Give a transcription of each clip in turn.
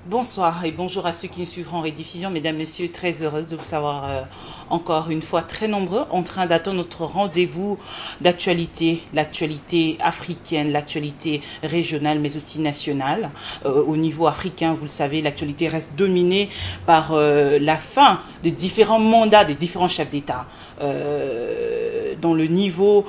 Bonsoir et bonjour à ceux qui nous suivront en rediffusion. Mesdames, Messieurs, très heureuse de vous savoir encore une fois très nombreux en train d'attendre notre rendez-vous d'actualité, l'actualité africaine, l'actualité régionale mais aussi nationale. Au niveau africain, vous le savez, l'actualité reste dominée par la fin de différents mandats des différents chefs d'État. Dans le niveau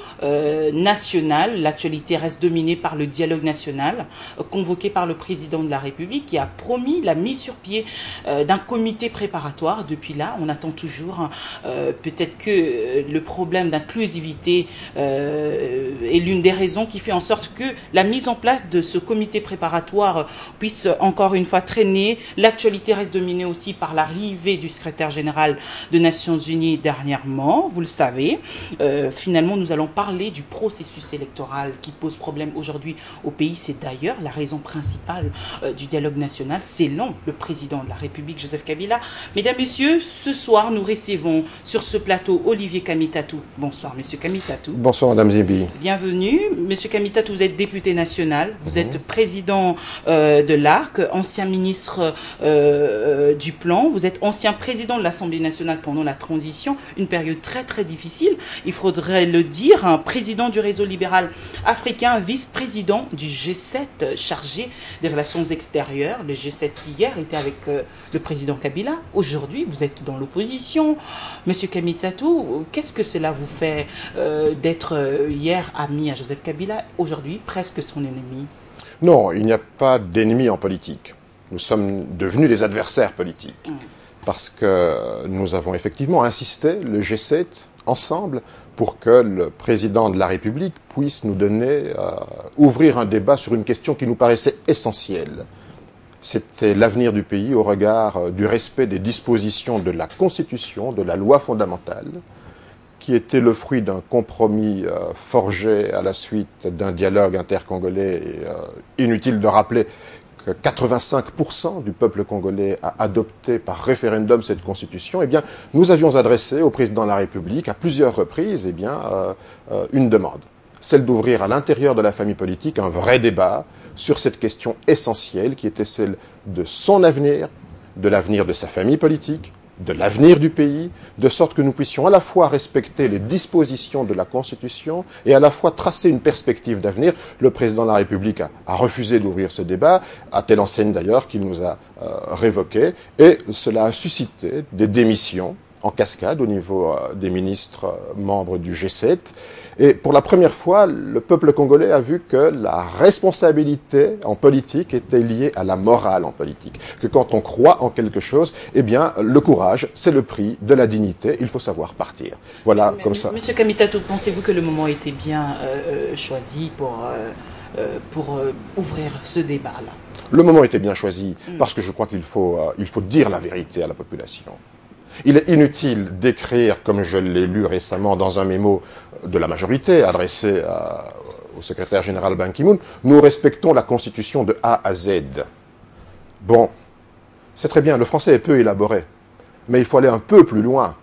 national, l'actualité reste dominée par le dialogue national convoqué par le président de la République qui a promis la mise sur pied d'un comité préparatoire. Depuis là, on attend toujours. Peut-être que le problème d'inclusivité est l'une des raisons qui fait en sorte que la mise en place de ce comité préparatoire puisse encore une fois traîner. L'actualité reste dominée aussi par l'arrivée du secrétaire général des Nations Unies dernièrement, vous le savez. Finalement, nous allons parler du processus électoral qui pose problème aujourd'hui au pays. C'est d'ailleurs la raison principale du dialogue national. C'est long, le président de la République, Joseph Kabila. Mesdames, Messieurs, ce soir, nous recevons sur ce plateau Olivier Kamitatou. Bonsoir, Monsieur Kamitatou. Bonsoir, Madame Zibi. Bienvenue. Monsieur Kamitatou, vous êtes député national, vous êtes président de l'ARC, ancien ministre du Plan, vous êtes ancien président de l'Assemblée nationale pendant la transition, une période très très difficile, il faudrait le dire, un président du réseau libéral africain, vice-président du G7 chargé des relations extérieures. Le G7 hier était avec le président Kabila. Aujourd'hui, vous êtes dans l'opposition. Monsieur Kamitatou, qu'est-ce que cela vous fait d'être hier ami à Joseph Kabila, aujourd'hui presque son ennemi? Non, il n'y a pas d'ennemi en politique. Nous sommes devenus des adversaires politiques. Parce que nous avons effectivement insisté, le G7, ensemble, pour que le président de la République puisse nous donner, ouvrir un débat sur une question qui nous paraissait essentielle. C'était l'avenir du pays au regard du respect des dispositions de la Constitution, de la loi fondamentale, qui était le fruit d'un compromis forgé à la suite d'un dialogue intercongolais. Inutile de rappeler que 85% du peuple congolais a adopté par référendum cette constitution. Eh bien, nous avions adressé au président de la République à plusieurs reprises une demande, celle d'ouvrir à l'intérieur de la famille politique un vrai débat sur cette question essentielle qui était celle de son avenir, de l'avenir de sa famille politique, de l'avenir du pays, de sorte que nous puissions à la fois respecter les dispositions de la Constitution et à la fois tracer une perspective d'avenir. Le président de la République a refusé d'ouvrir ce débat, à telle enseigne d'ailleurs qu'il nous a révoqué, et cela a suscité des démissions en cascade au niveau des ministres membres du G7. Et pour la première fois, le peuple congolais a vu que la responsabilité en politique était liée à la morale en politique. Que quand on croit en quelque chose, eh bien, le courage, c'est le prix de la dignité. Il faut savoir partir. Voilà, comme ça. Monsieur Kamitatou, pensez-vous que le moment était bien choisi pour ouvrir ce débat-là? Le moment était bien choisi parce que je crois qu'il faut dire la vérité à la population. Il est inutile d'écrire, comme je l'ai lu récemment dans un mémo de la majorité adressé au secrétaire général Ban Ki-moon, nous respectons la Constitution de A à Z. Bon, c'est très bien, le français est peu élaboré, mais il faut aller un peu plus loin.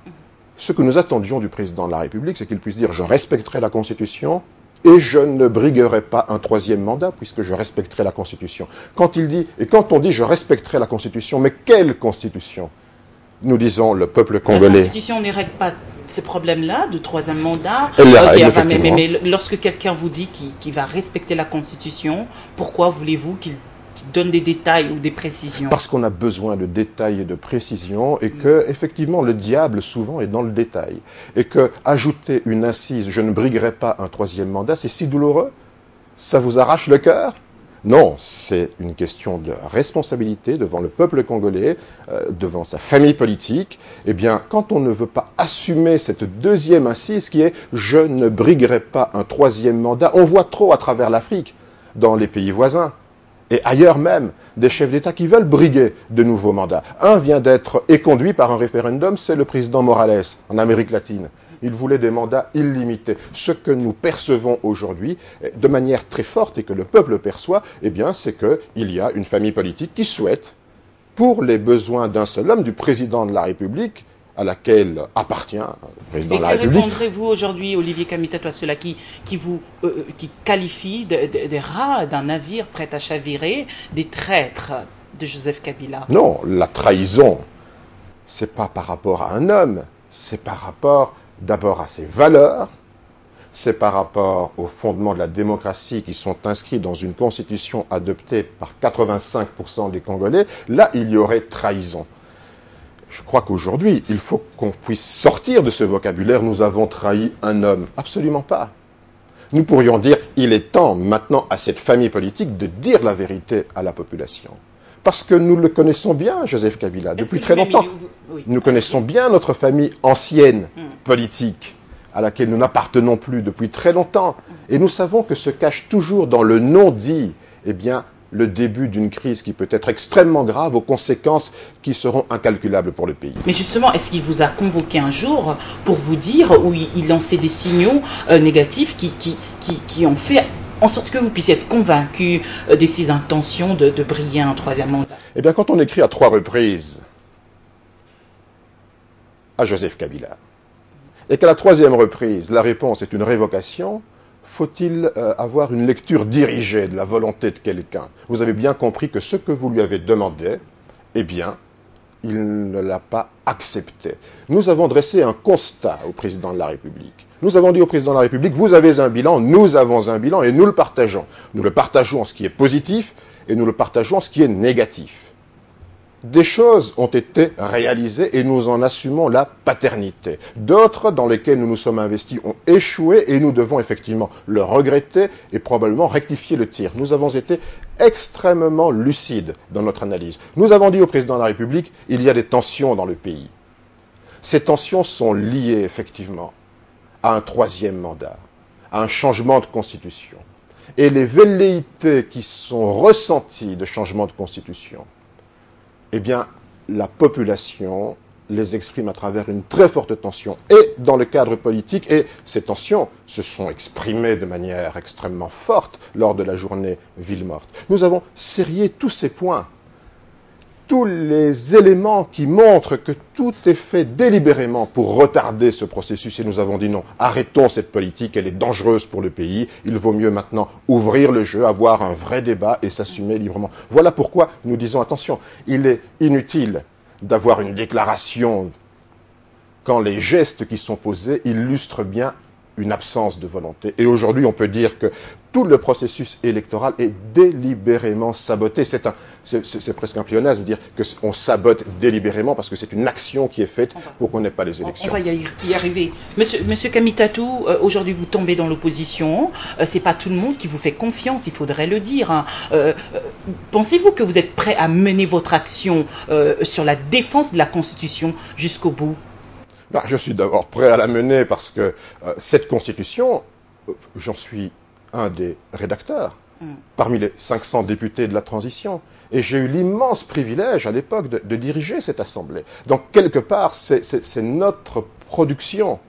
Ce que nous attendions du président de la République, c'est qu'il puisse dire « je respecterai la Constitution » et je ne briguerai pas un troisième mandat puisque je respecterai la Constitution. Quand on dit « je respecterai la Constitution », mais quelle Constitution ? Nous disons le peuple congolais. La Constitution ne règle pas ces problèmes-là de troisième mandat. Elle les règle, effectivement. Mais lorsque quelqu'un vous dit qu'il va respecter la Constitution, pourquoi voulez-vous qu'il donne des détails ou des précisions? Parce qu'on a besoin de détails et de précisions et que, effectivement, le diable souvent est dans le détail. Et que ajouter une incise, je ne briguerai pas un troisième mandat, c'est si douloureux, ça vous arrache le cœur. Non, c'est une question de responsabilité devant le peuple congolais, devant sa famille politique. Eh bien, quand on ne veut pas assumer cette deuxième incise qui est « je ne briguerai pas un troisième mandat », on voit trop à travers l'Afrique, dans les pays voisins, et ailleurs même, des chefs d'État qui veulent briguer de nouveaux mandats. Un vient d'être éconduit par un référendum, c'est le président Morales, en Amérique latine. Il voulait des mandats illimités. Ce que nous percevons aujourd'hui, de manière très forte, et que le peuple perçoit, eh bien, c'est qu'il y a une famille politique qui souhaite, pour les besoins d'un seul homme, du président de la République, à laquelle appartient le président de la République. Et que répondrez-vous aujourd'hui, Olivier Kamitatou, à ceux-là qui qualifient des rats d'un navire prêt à chavirer, des traîtres de Joseph Kabila? Non, la trahison, c'est pas par rapport à un homme, c'est par rapport d'abord à ses valeurs, c'est par rapport aux fondements de la démocratie qui sont inscrits dans une constitution adoptée par 85% des Congolais. Là, il y aurait trahison. Je crois qu'aujourd'hui, il faut qu'on puisse sortir de ce vocabulaire « nous avons trahi un homme ». Absolument pas. Nous pourrions dire « il est temps maintenant à cette famille politique de dire la vérité à la population ». Parce que nous le connaissons bien, Joseph Kabila, depuis très longtemps. Nous connaissons bien notre famille ancienne, politique, à laquelle nous n'appartenons plus depuis très longtemps. Et nous savons que se cache toujours dans le non-dit, eh bien, le début d'une crise qui peut être extrêmement grave, aux conséquences qui seront incalculables pour le pays. Mais justement, est-ce qu'il vous a convoqué un jour pour vous dire, ou il lançait des signaux négatifs qui ont fait en sorte que vous puissiez être convaincu de ses intentions de briller un troisième mandat? Eh bien, quand on écrit à 3 reprises à Joseph Kabila, et qu'à la 3e reprise, la réponse est une révocation, faut-il avoir une lecture dirigée de la volonté de quelqu'un? Vous avez bien compris que ce que vous lui avez demandé, eh bien, il ne l'a pas accepté. Nous avons dressé un constat au président de la République. Nous avons dit au président de la République, vous avez un bilan, nous avons un bilan et nous le partageons. Nous le partageons en ce qui est positif et nous le partageons en ce qui est négatif. Des choses ont été réalisées et nous en assumons la paternité. D'autres, dans lesquelles nous nous sommes investis, ont échoué et nous devons effectivement le regretter et probablement rectifier le tir. Nous avons été extrêmement lucides dans notre analyse. Nous avons dit au président de la République, il y a des tensions dans le pays. Ces tensions sont liées effectivement à un 3e mandat, à un changement de constitution. Et les velléités qui sont ressenties de changement de constitution, eh bien, la population les exprime à travers une très forte tension. Et dans le cadre politique, et ces tensions se sont exprimées de manière extrêmement forte lors de la journée Ville-Morte. Nous avons sérié tous ces points, tous les éléments qui montrent que tout est fait délibérément pour retarder ce processus. Et nous avons dit non, arrêtons cette politique, elle est dangereuse pour le pays. Il vaut mieux maintenant ouvrir le jeu, avoir un vrai débat et s'assumer librement. Voilà pourquoi nous disons attention, il est inutile d'avoir une déclaration quand les gestes qui sont posés illustrent bien une absence de volonté. Et aujourd'hui, on peut dire que tout le processus électoral est délibérément saboté. C'est presque un pléonasme de dire qu'on sabote délibérément parce que c'est une action qui est faite pour qu'on n'ait pas les élections. On va y arriver. Monsieur Kamitatou, aujourd'hui vous tombez dans l'opposition. C'est pas tout le monde qui vous fait confiance, il faudrait le dire. Hein. Pensez-vous que vous êtes prêt à mener votre action sur la défense de la Constitution jusqu'au bout? Ben, je suis d'abord prêt à la mener parce que cette Constitution, j'en suis un des rédacteurs, parmi les 500 députés de la transition. Et j'ai eu l'immense privilège à l'époque de diriger cette Assemblée. Donc, quelque part, c'est notre production.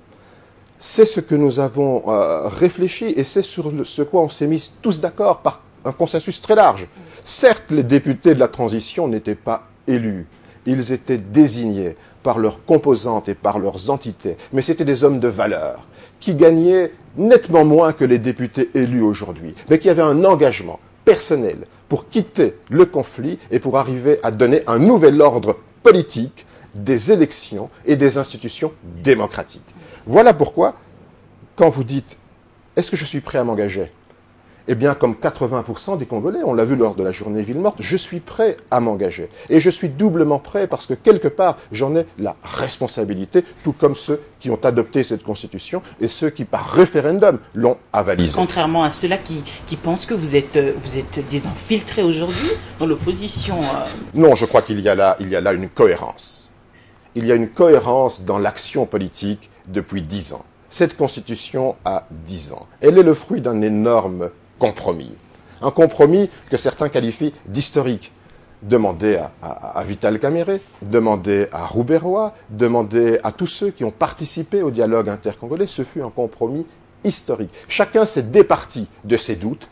C'est ce que nous avons réfléchi et c'est sur ce quoi on s'est mis tous d'accord par un consensus très large. Certes, les députés de la transition n'étaient pas élus. Ils étaient désignés par leurs composantes et par leurs entités. Mais c'était des hommes de valeur qui gagnaient nettement moins que les députés élus aujourd'hui, mais qui avaient un engagement personnel pour quitter le conflit et pour arriver à donner un nouvel ordre politique des élections et des institutions démocratiques. Voilà pourquoi, quand vous dites « est-ce que je suis prêt à m'engager ?» Eh bien, comme 80% des Congolais, on l'a vu lors de la journée Ville-Morte, je suis prêt à m'engager. Et je suis doublement prêt parce que, quelque part, j'en ai la responsabilité, tout comme ceux qui ont adopté cette Constitution et ceux qui, par référendum, l'ont avalisée. Contrairement à ceux-là qui pensent que vous êtes des infiltrés aujourd'hui dans l'opposition. Non, je crois qu'il y a là une cohérence. Il y a une cohérence dans l'action politique depuis 10 ans. Cette Constitution a 10 ans. Elle est le fruit d'un énorme compromis. Un compromis que certains qualifient d'historique. Demandez à Vital Kamerhe, demandez à Roubaix-Roy, demandez à tous ceux qui ont participé au dialogue intercongolais. Ce fut un compromis historique. Chacun s'est départi de ses doutes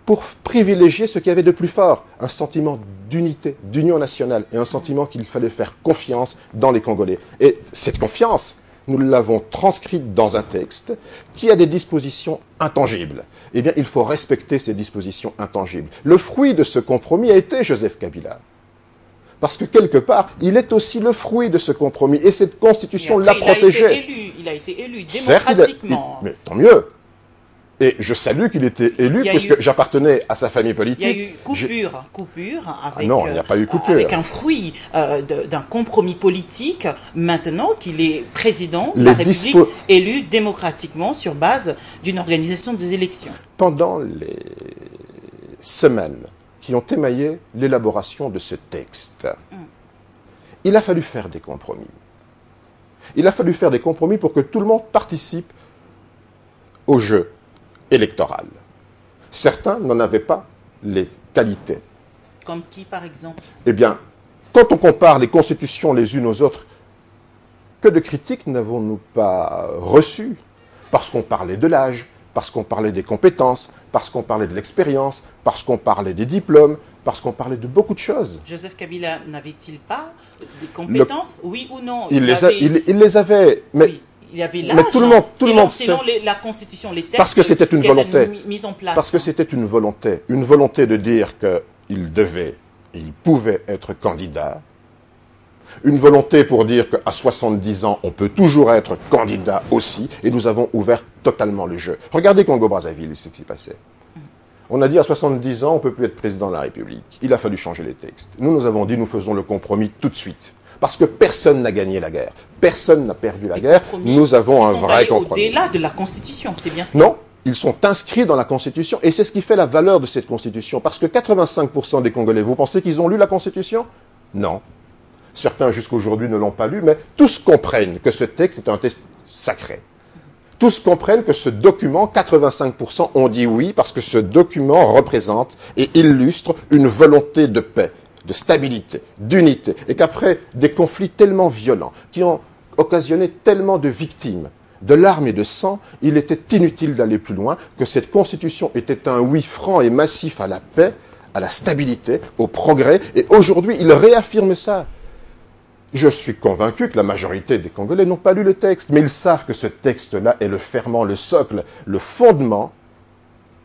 pour privilégier ce qu'il y avait de plus fort, un sentiment d'unité, d'union nationale et un sentiment qu'il fallait faire confiance dans les Congolais. Et cette confiance, nous l'avons transcrite dans un texte qui a des dispositions intangibles. Eh bien, il faut respecter ces dispositions intangibles. Le fruit de ce compromis a été Joseph Kabila. Parce que quelque part, il est aussi le fruit de ce compromis. Et cette constitution l'a protégé. Il a été élu démocratiquement. Mais tant mieux. Et je salue qu'il était élu, puisque j'appartenais à sa famille politique. Il y a eu coupure avec, non, il n'y a pas eu coupure. Avec un fruit d'un compromis politique, maintenant qu'il est président de la République, élu démocratiquement sur base d'une organisation des élections. Pendant les semaines qui ont émaillé l'élaboration de ce texte, il a fallu faire des compromis. Il a fallu faire des compromis pour que tout le monde participe au jeu électoral. Certains n'en avaient pas les qualités. Comme qui, par exemple? Eh bien, quand on compare les constitutions les unes aux autres, que de critiques n'avons-nous pas reçues? Parce qu'on parlait de l'âge, parce qu'on parlait des compétences, parce qu'on parlait de l'expérience, parce qu'on parlait des diplômes, parce qu'on parlait de beaucoup de choses. Joseph Kabila n'avait-il pas des compétences, oui ou non? Il les avait, mais... Oui. Il y avait l'âge, mais tout le monde selon la Constitution, les textes parce que c'était une volonté, mis en place. Parce que c'était une volonté de dire qu'il devait, il pouvait être candidat, une volonté pour dire qu'à 70 ans, on peut toujours être candidat aussi, et nous avons ouvert totalement le jeu. Regardez Congo-Brazzaville, c'est ce qui s'est passé. On a dit à 70 ans, on ne peut plus être président de la République. Il a fallu changer les textes. Nous avons dit, nous faisons le compromis tout de suite. Parce que personne n'a gagné la guerre. Personne n'a perdu la guerre. Nous avons un vrai compromis. Au-delà de la Constitution, c'est bien ça? Non, ils sont inscrits dans la Constitution. Et c'est ce qui fait la valeur de cette Constitution. Parce que 85% des Congolais, vous pensez qu'ils ont lu la Constitution? Non. Certains jusqu'à aujourd'hui ne l'ont pas lu, mais tous comprennent que ce texte est un texte sacré. Tous comprennent que ce document, 85% ont dit oui, parce que ce document représente et illustre une volonté de paix, de stabilité, d'unité, et qu'après des conflits tellement violents, qui ont occasionné tellement de victimes, de larmes et de sang, il était inutile d'aller plus loin, que cette constitution était un oui franc et massif à la paix, à la stabilité, au progrès, et aujourd'hui il réaffirme ça. Je suis convaincu que la majorité des Congolais n'ont pas lu le texte, mais ils savent que ce texte-là est le ferment, le socle, le fondement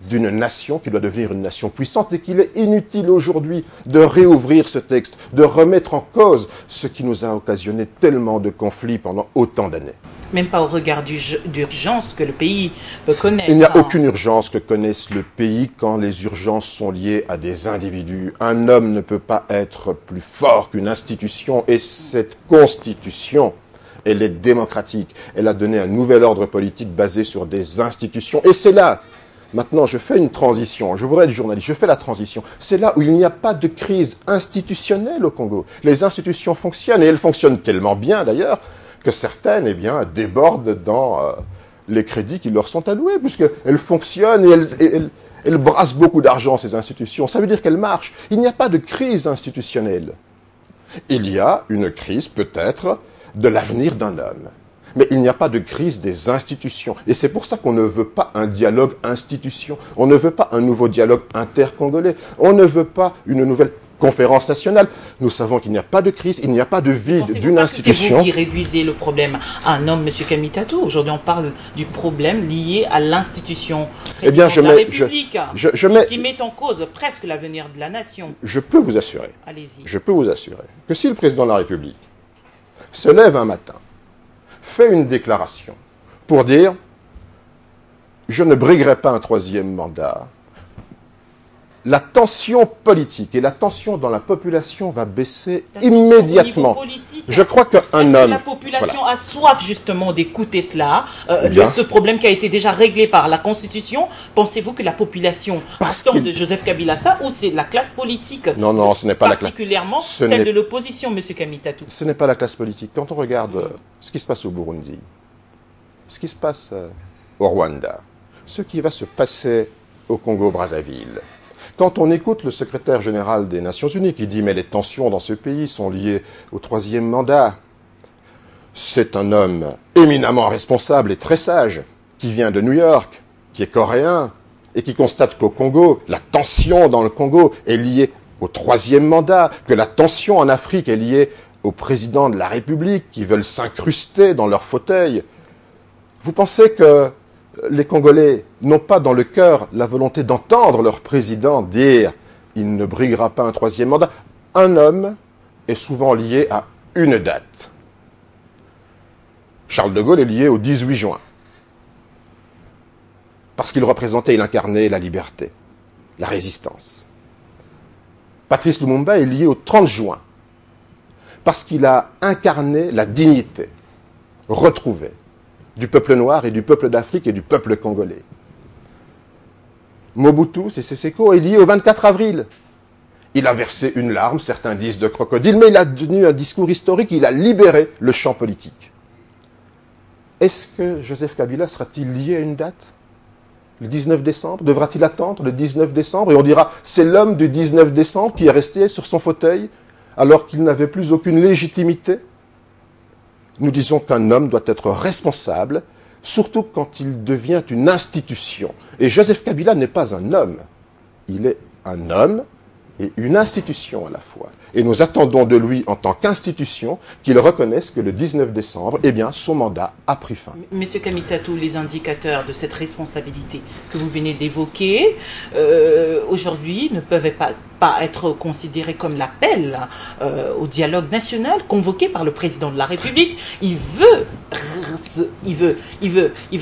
d'une nation qui doit devenir une nation puissante et qu'il est inutile aujourd'hui de réouvrir ce texte, de remettre en cause ce qui nous a occasionné tellement de conflits pendant autant d'années. Même pas au regard d'urgence que le pays peut connaître. Il n'y a aucune urgence que connaisse le pays quand les urgences sont liées à des individus. Un homme ne peut pas être plus fort qu'une institution et cette constitution, elle est démocratique. Elle a donné un nouvel ordre politique basé sur des institutions. Et c'est là, maintenant je fais une transition, je voudrais être journaliste, je fais la transition. C'est là où il n'y a pas de crise institutionnelle au Congo. Les institutions fonctionnent et elles fonctionnent tellement bien d'ailleurs que certaines, eh bien, débordent dans les crédits qui leur sont alloués, puisqu'elles fonctionnent et elles brassent beaucoup d'argent, ces institutions. Ça veut dire qu'elles marchent. Il n'y a pas de crise institutionnelle. Il y a une crise, peut-être, de l'avenir d'un homme. Mais il n'y a pas de crise des institutions. Et c'est pour ça qu'on ne veut pas un dialogue institution. On ne veut pas un nouveau dialogue intercongolais. On ne veut pas une nouvelle conférence nationale. Nous savons qu'il n'y a pas de crise, il n'y a pas de vide d'une institution. C'est vous qui réduisez le problème à un homme, M. Kamitatou. Aujourd'hui, on parle du problème lié à l'institution de la République, qui met en cause presque l'avenir de la nation. Je peux vous assurer, allez-y, je peux vous assurer que si le président de la République se lève un matin, fait une déclaration pour dire « je ne briguerai pas un troisième mandat », la tension politique et la tension dans la population va baisser immédiatement. Je crois qu'un homme... La population a soif justement d'écouter cela. Ce problème qui a été déjà réglé par la Constitution, pensez-vous que la population attend de Joseph Kabila ça, ou c'est la classe politique? Non, ce n'est pas la classe. Particulièrement celle de l'opposition, M. Kamitatou. Ce n'est pas la classe politique. Quand on regarde ce qui se passe au Burundi, ce qui se passe au Rwanda, ce qui va se passer au Congo-Brazzaville, quand on écoute le secrétaire général des Nations Unies qui dit « mais les tensions dans ce pays sont liées au troisième mandat », c'est un homme éminemment responsable et très sage, qui vient de New York, qui est coréen, et qui constate qu'au Congo, la tension dans le Congo est liée au troisième mandat, que la tension en Afrique est liée au président de la République qui veulent s'incruster dans leur fauteuil. Vous pensez que les Congolais n'ont pas dans le cœur la volonté d'entendre leur président dire « il ne briguera pas un troisième mandat ». Un homme est souvent lié à une date. Charles de Gaulle est lié au 18 juin. Parce qu'il représentait, il incarnait la liberté, la résistance. Patrice Lumumba est lié au 30 juin. Parce qu'il a incarné la dignité retrouvée du peuple noir et du peuple d'Afrique et du peuple congolais. Mobutu Sese Seko est lié au 24 avril. Il a versé une larme, certains disent de crocodile, mais il a tenu un discours historique, il a libéré le champ politique. Est-ce que Joseph Kabila sera-t-il lié à une date? Le 19 décembre? Devra-t-il attendre le 19 décembre? Et on dira, c'est l'homme du 19 décembre qui est resté sur son fauteuil alors qu'il n'avait plus aucune légitimité? Nous disons qu'un homme doit être responsable, surtout quand il devient une institution. Et Joseph Kabila n'est pas un homme. Il est un homme et une institution à la fois. Et nous attendons de lui, en tant qu'institution, qu'il reconnaisse que le 19 décembre, eh bien, son mandat a pris fin. Monsieur Kamitatou, les indicateurs de cette responsabilité que vous venez d'évoquer, aujourd'hui, ne peuvent pas être considérés comme l'appel au dialogue national convoqué par le président de la République. Il veut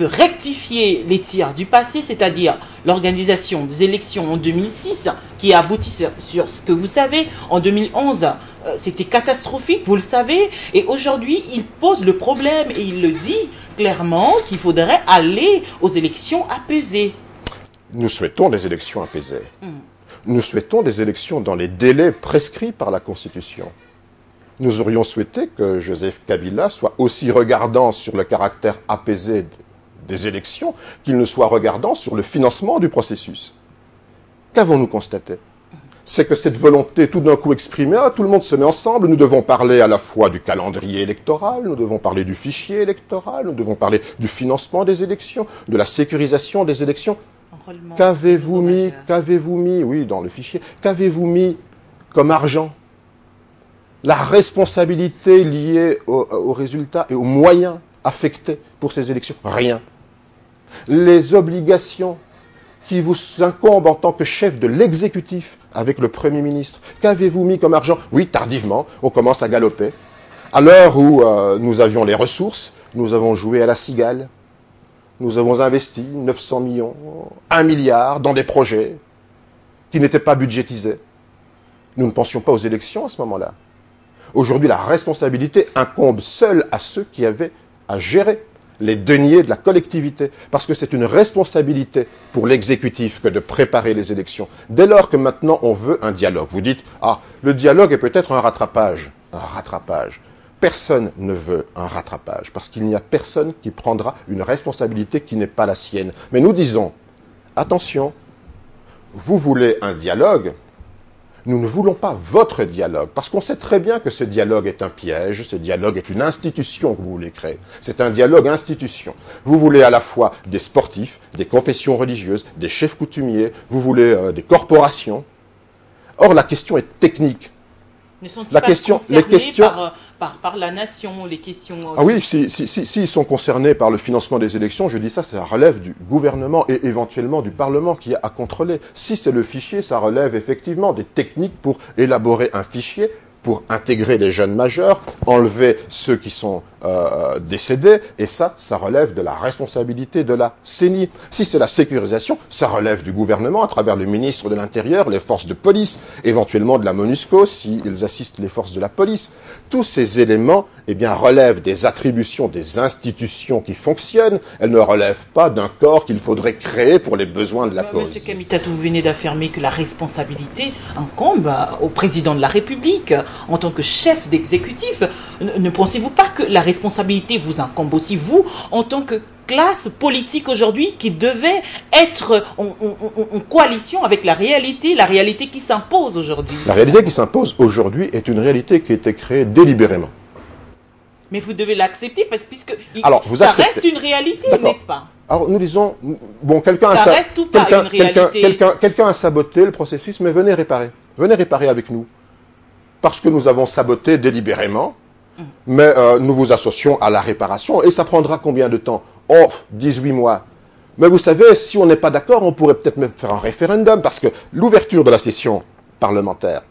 rectifier les tirs du passé, c'est-à-dire l'organisation des élections en 2006, qui a abouti sur ce que vous savez. En 2011, c'était catastrophique, vous le savez. Et aujourd'hui, il pose le problème et il le dit clairement qu'il faudrait aller aux élections apaisées. Nous souhaitons des élections apaisées. Nous souhaitons des élections dans les délais prescrits par la Constitution. Nous aurions souhaité que Joseph Kabila soit aussi regardant sur le caractère apaisé des élections qu'il ne soit regardant sur le financement du processus. Qu'avons-nous constaté? C'est que cette volonté tout d'un coup exprimée, tout le monde se met ensemble, nous devons parler à la fois du calendrier électoral, nous devons parler du fichier électoral, nous devons parler du financement des élections, de la sécurisation des élections. Qu'avez-vous mis, oui, dans le fichier, qu'avez-vous mis comme argent? La responsabilité liée aux résultats et aux moyens affectés pour ces élections? Rien. Les obligations qui vous incombent en tant que chef de l'exécutif avec le Premier ministre, qu'avez-vous mis comme argent? Oui, tardivement, on commence à galoper. À l'heure où nous avions les ressources, nous avons joué à la cigale. Nous avons investi 900 millions, 1 milliard dans des projets qui n'étaient pas budgétisés. Nous ne pensions pas aux élections à ce moment-là. Aujourd'hui, la responsabilité incombe seule à ceux qui avaient à gérer les deniers de la collectivité, parce que c'est une responsabilité pour l'exécutif que de préparer les élections. Dès lors que maintenant on veut un dialogue, vous dites « Ah, le dialogue est peut-être un rattrapage. » Un rattrapage. Personne ne veut un rattrapage, parce qu'il n'y a personne qui prendra une responsabilité qui n'est pas la sienne. Mais nous disons, attention, vous voulez un dialogue, nous ne voulons pas votre dialogue, parce qu'on sait très bien que ce dialogue est un piège, ce dialogue est une institution que vous voulez créer. C'est un dialogue institution. Vous voulez à la fois des sportifs, des confessions religieuses, des chefs coutumiers, vous voulez des corporations. Or, la question est technique. Ne sont-ils pas concernés par la nation, les questions... Ah oui, s'ils sont concernés par le financement des élections, je dis ça relève du gouvernement et éventuellement du Parlement qui a à contrôler. Si c'est le fichier, ça relève effectivement des techniques pour élaborer un fichier, pour intégrer les jeunes majeurs, enlever ceux qui sont décédés, et ça relève de la responsabilité de la CENI. Si c'est la sécurisation, ça relève du gouvernement à travers le ministre de l'Intérieur, les forces de police, éventuellement de la MONUSCO s'ils assistent les forces de la police. Tous ces éléments, eh bien, relèvent des attributions des institutions qui fonctionnent. Elles ne relèvent pas d'un corps qu'il faudrait créer pour les besoins de la cause. Monsieur Kamitatou, vous venez d'affirmer que la responsabilité incombe au président de la République en tant que chef d'exécutif. Ne pensez-vous pas que la responsabilité vous incombe aussi, vous, en tant que classe politique aujourd'hui qui devait être en coalition avec la réalité qui s'impose aujourd'hui? La réalité qui s'impose aujourd'hui est une réalité qui a été créée délibérément. Mais vous devez l'accepter puisque ça reste une réalité, n'est-ce pas? Alors nous disons, bon, quelqu'un a saboté le processus, mais venez réparer. Venez réparer avec nous. Parce que nous avons saboté délibérément, mais nous vous associons à la réparation. Et ça prendra combien de temps? Oh, 18 mois. Mais vous savez, si on n'est pas d'accord, on pourrait peut-être même faire un référendum, parce que l'ouverture de la session parlementaire,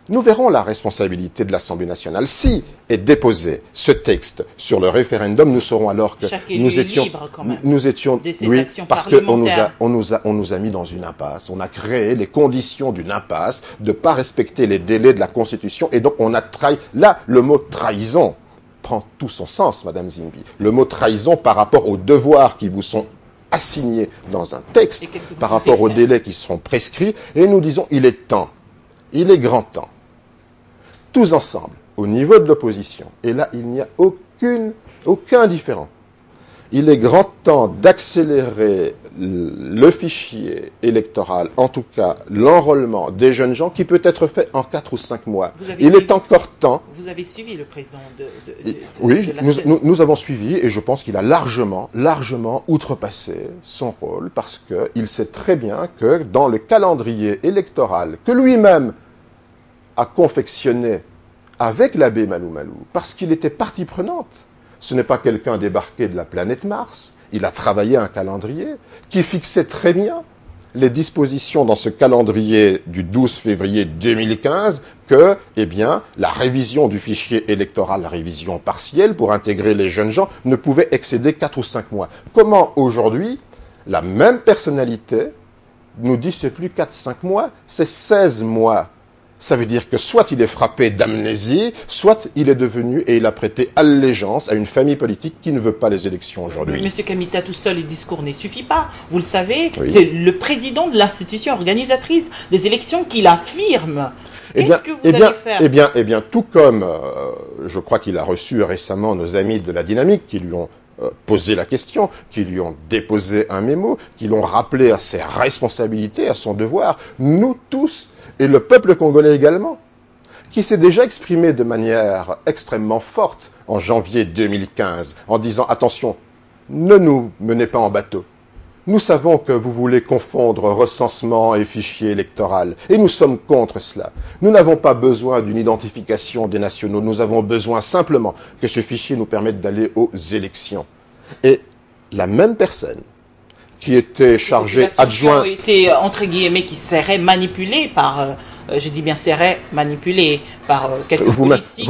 Nous verrons la responsabilité de l'Assemblée nationale. Si est déposé ce texte sur le référendum, nous saurons alors que nous étions, oui, parce qu'on nous a mis dans une impasse. On a créé les conditions d'une impasse, de ne pas respecter les délais de la Constitution, et donc on a trahi. Là, le mot trahison prend tout son sens, Madame Zimbi. Le mot trahison par rapport aux devoirs qui vous sont assignés dans un texte, par rapport aux délais qui seront prescrits, et nous disons, il est temps, il est grand temps, tous ensemble, au niveau de l'opposition, et là, il n'y a aucun différent. Il est grand temps d'accélérer le fichier électoral, en tout cas l'enrôlement des jeunes gens, qui peut être fait en 4 ou 5 mois. Il est encore temps. Vous avez suivi le président oui, nous avons suivi, et je pense qu'il a largement outrepassé son rôle, parce qu'il sait très bien que dans le calendrier électoral que lui-même a confectionné avec l'abbé Malou Malou, parce qu'il était partie prenante. Ce n'est pas quelqu'un débarqué de la planète Mars. Il a travaillé un calendrier qui fixait très bien les dispositions dans ce calendrier du 12 février 2015 que, eh bien, la révision du fichier électoral, la révision partielle pour intégrer les jeunes gens, ne pouvait excéder 4 ou 5 mois. Comment aujourd'hui, la même personnalité nous dit c'est plus 4-5 mois, c'est 16 mois. Ça veut dire que soit il est frappé d'amnésie, soit il est devenu et il a prêté allégeance à une famille politique qui ne veut pas les élections aujourd'hui. Monsieur Kamita, tout seul, les discours ne suffit pas. Vous le savez, oui. C'est le président de l'institution organisatrice des élections qui l'affirme. Qu'est-ce que vous allez faire? Eh bien, tout comme je crois qu'il a reçu récemment nos amis de la Dynamique qui lui ont posé la question, qui lui ont déposé un mémo, qui l'ont rappelé à ses responsabilités, à son devoir, nous tous, et le peuple congolais également, qui s'est déjà exprimé de manière extrêmement forte en janvier 2015, en disant « Attention, ne nous menez pas en bateau. Nous savons que vous voulez confondre recensement et fichier électoral, et nous sommes contre cela. Nous n'avons pas besoin d'une identification des nationaux, nous avons besoin simplement que ce fichier nous permette d'aller aux élections. » Et la même personne qui était chargé adjoint... Qui était, entre guillemets, qui serait manipulé par, je dis bien serait manipulé par quelques politiques,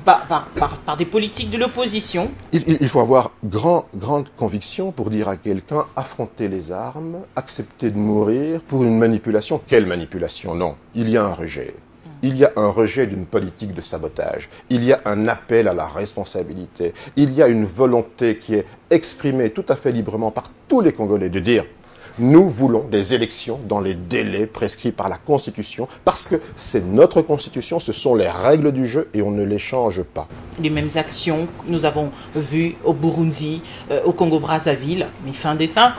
par des politiques de l'opposition. Il faut avoir grande conviction pour dire à quelqu'un, affronter les armes, accepter de mourir pour une manipulation. Quelle manipulation? Non, il y a un rejet. Il y a un rejet d'une politique de sabotage. Il y a un appel à la responsabilité. Il y a une volonté qui est exprimée tout à fait librement par tous les Congolais de dire « Nous voulons des élections dans les délais prescrits par la Constitution parce que c'est notre Constitution, ce sont les règles du jeu et on ne les change pas. » Les mêmes actions que nous avons vues au Burundi, au Congo-Brazzaville, mais fin des fins,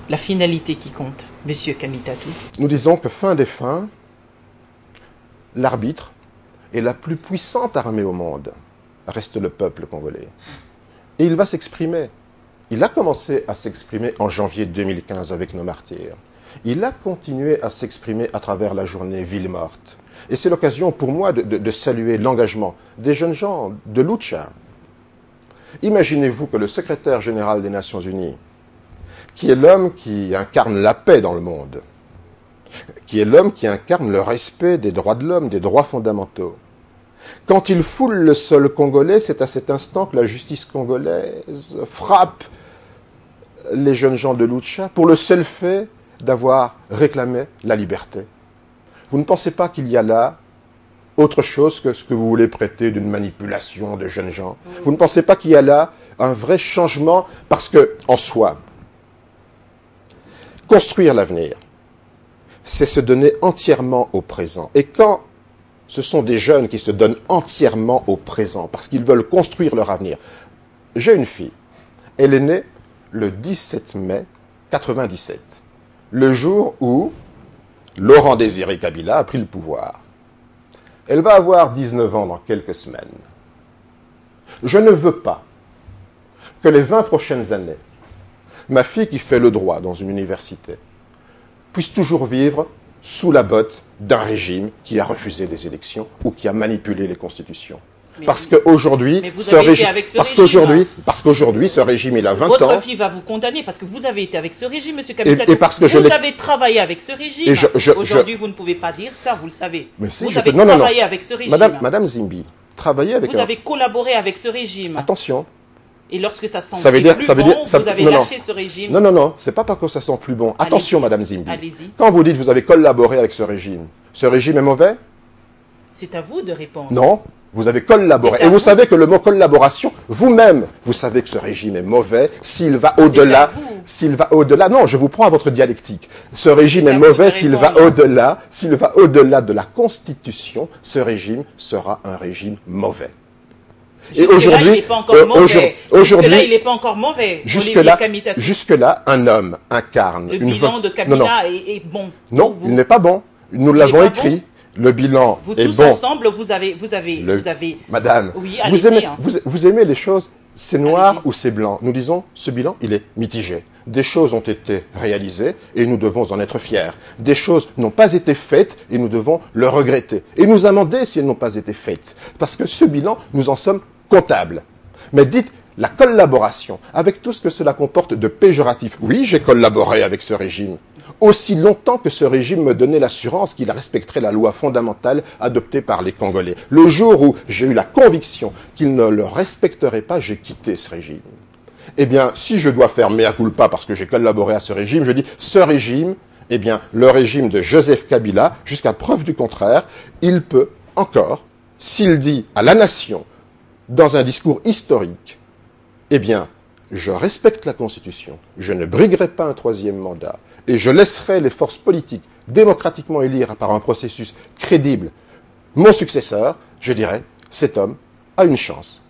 la finalité qui compte, Monsieur Kamitatou. Nous disons que fin des fins, l'arbitre et la plus puissante armée au monde reste le peuple congolais. Et il va s'exprimer. Il a commencé à s'exprimer en janvier 2015 avec nos martyrs. Il a continué à s'exprimer à travers la journée Ville morte. Et c'est l'occasion pour moi de saluer l'engagement des jeunes gens de Lucha. Imaginez-vous que le secrétaire général des Nations Unies, qui est l'homme qui incarne la paix dans le monde, qui est l'homme qui incarne le respect des droits de l'homme, des droits fondamentaux. Quand il foule le sol congolais, c'est à cet instant que la justice congolaise frappe les jeunes gens de Lucha pour le seul fait d'avoir réclamé la liberté. Vous ne pensez pas qu'il y a là autre chose que ce que vous voulez prêter d'une manipulation de jeunes gens? Vous ne pensez pas qu'il y a là un vrai changement? Parce que, en soi, construire l'avenir, c'est se donner entièrement au présent. Et quand ce sont des jeunes qui se donnent entièrement au présent, parce qu'ils veulent construire leur avenir. J'ai une fille, elle est née le 17 mai 97, le jour où Laurent Désiré Kabila a pris le pouvoir. Elle va avoir 19 ans dans quelques semaines. Je ne veux pas que les 20 prochaines années, ma fille qui fait le droit dans une université, puisse toujours vivre sous la botte d'un régime qui a refusé des élections ou qui a manipulé les constitutions. Parce qu'aujourd'hui, ce régime, il a 20 ans. Votre fille va vous condamner parce que vous avez été avec ce régime, M. Kamita. Et parce que vous avez travaillé avec ce régime. Aujourd'hui, vous ne pouvez pas dire ça, vous le savez. Mais si, vous avez travaillé avec ce régime. Madame Zimbi, travailler avec... Vous avez collaboré avec ce régime. Attention. Et lorsque ça sent plus bon, vous avez lâché ce régime. Non, c'est pas parce que ça sent plus bon. Attention, Madame Zimbi. Allez-y. Quand vous dites que vous avez collaboré avec ce régime est mauvais? C'est à vous de répondre. Non, vous avez collaboré. Et vous savez que le mot collaboration, vous-même, vous savez que ce régime est mauvais s'il va au-delà. Non, je vous prends à votre dialectique. Ce régime est mauvais s'il va au-delà de la Constitution. Ce régime sera un régime mauvais. Et aujourd'hui, il n'est pas encore mauvais. Jusque-là, il n'est pas encore mauvais. Jusque-là, un homme incarne. Le bilan de Kabila est bon. Non, il n'est pas bon. Nous l'avons écrit. Le bilan est bon. Vous tous ensemble, vous avez. Madame, oui, vous aimez les choses, c'est noir ou c'est blanc. Nous disons, ce bilan, il est mitigé. Des choses ont été réalisées et nous devons en être fiers. Des choses n'ont pas été faites et nous devons le regretter. Et nous amender si elles n'ont pas été faites. Parce que ce bilan, nous en sommes comptables. Mais dites, la collaboration, avec tout ce que cela comporte de péjoratif. Oui, j'ai collaboré avec ce régime. Aussi longtemps que ce régime me donnait l'assurance qu'il respecterait la loi fondamentale adoptée par les Congolais. Le jour où j'ai eu la conviction qu'il ne le respecterait pas, j'ai quitté ce régime. Eh bien, si je dois faire mea culpa parce que j'ai collaboré à ce régime, je dis, ce régime, eh bien, le régime de Joseph Kabila, jusqu'à preuve du contraire, il peut encore, s'il dit à la nation, dans un discours historique, eh bien, je respecte la Constitution, je ne briguerai pas un troisième mandat, et je laisserai les forces politiques démocratiquement élire par un processus crédible mon successeur, je dirais, cet homme a une chance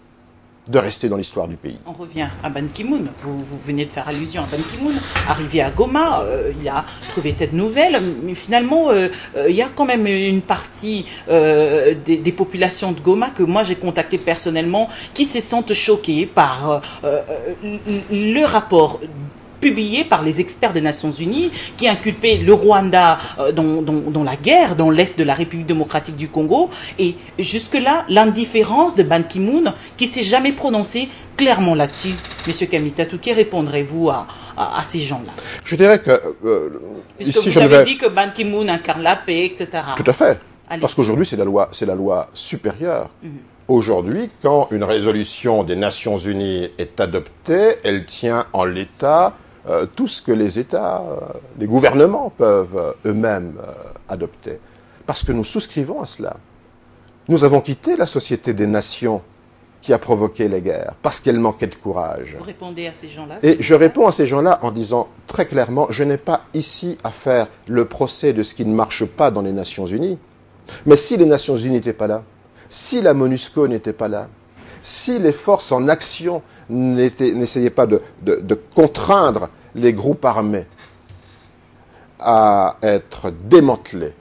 de rester dans l'histoire du pays. On revient à Ban Ki-moon. Vous venez de faire allusion à Ban Ki-moon. Arrivé à Goma, il a trouvé cette nouvelle, mais finalement, il y a quand même une partie des populations de Goma que moi j'ai contacté personnellement qui se sentent choquées par le rapport publié par les experts des Nations Unies qui inculpait le Rwanda dans la guerre dans l'est de la République démocratique du Congo, et jusque-là l'indifférence de Ban Ki-moon qui s'est jamais prononcé clairement là-dessus. Monsieur Kamita, que répondrez-vous à ces gens-là? Je dirais que puisque ici, vous avez dit que Ban Ki-moon incarne la paix, etc. Tout à fait. Parce qu'aujourd'hui c'est la loi supérieure. Aujourd'hui, quand une résolution des Nations Unies est adoptée, elle tient en l'état tout ce que les États, les gouvernements peuvent eux-mêmes adopter. Parce que nous souscrivons à cela. Nous avons quitté la société des nations qui a provoqué les guerres, parce qu'elle manquait de courage. Vous répondez à ces gens-là? Et je réponds à ces gens-là en disant très clairement, je n'ai pas ici à faire le procès de ce qui ne marche pas dans les Nations Unies. Mais si les Nations Unies n'étaient pas là, si la MONUSCO n'était pas là, si les forces en action n'essayaient pas de contraindre les groupes armés à être démantelés,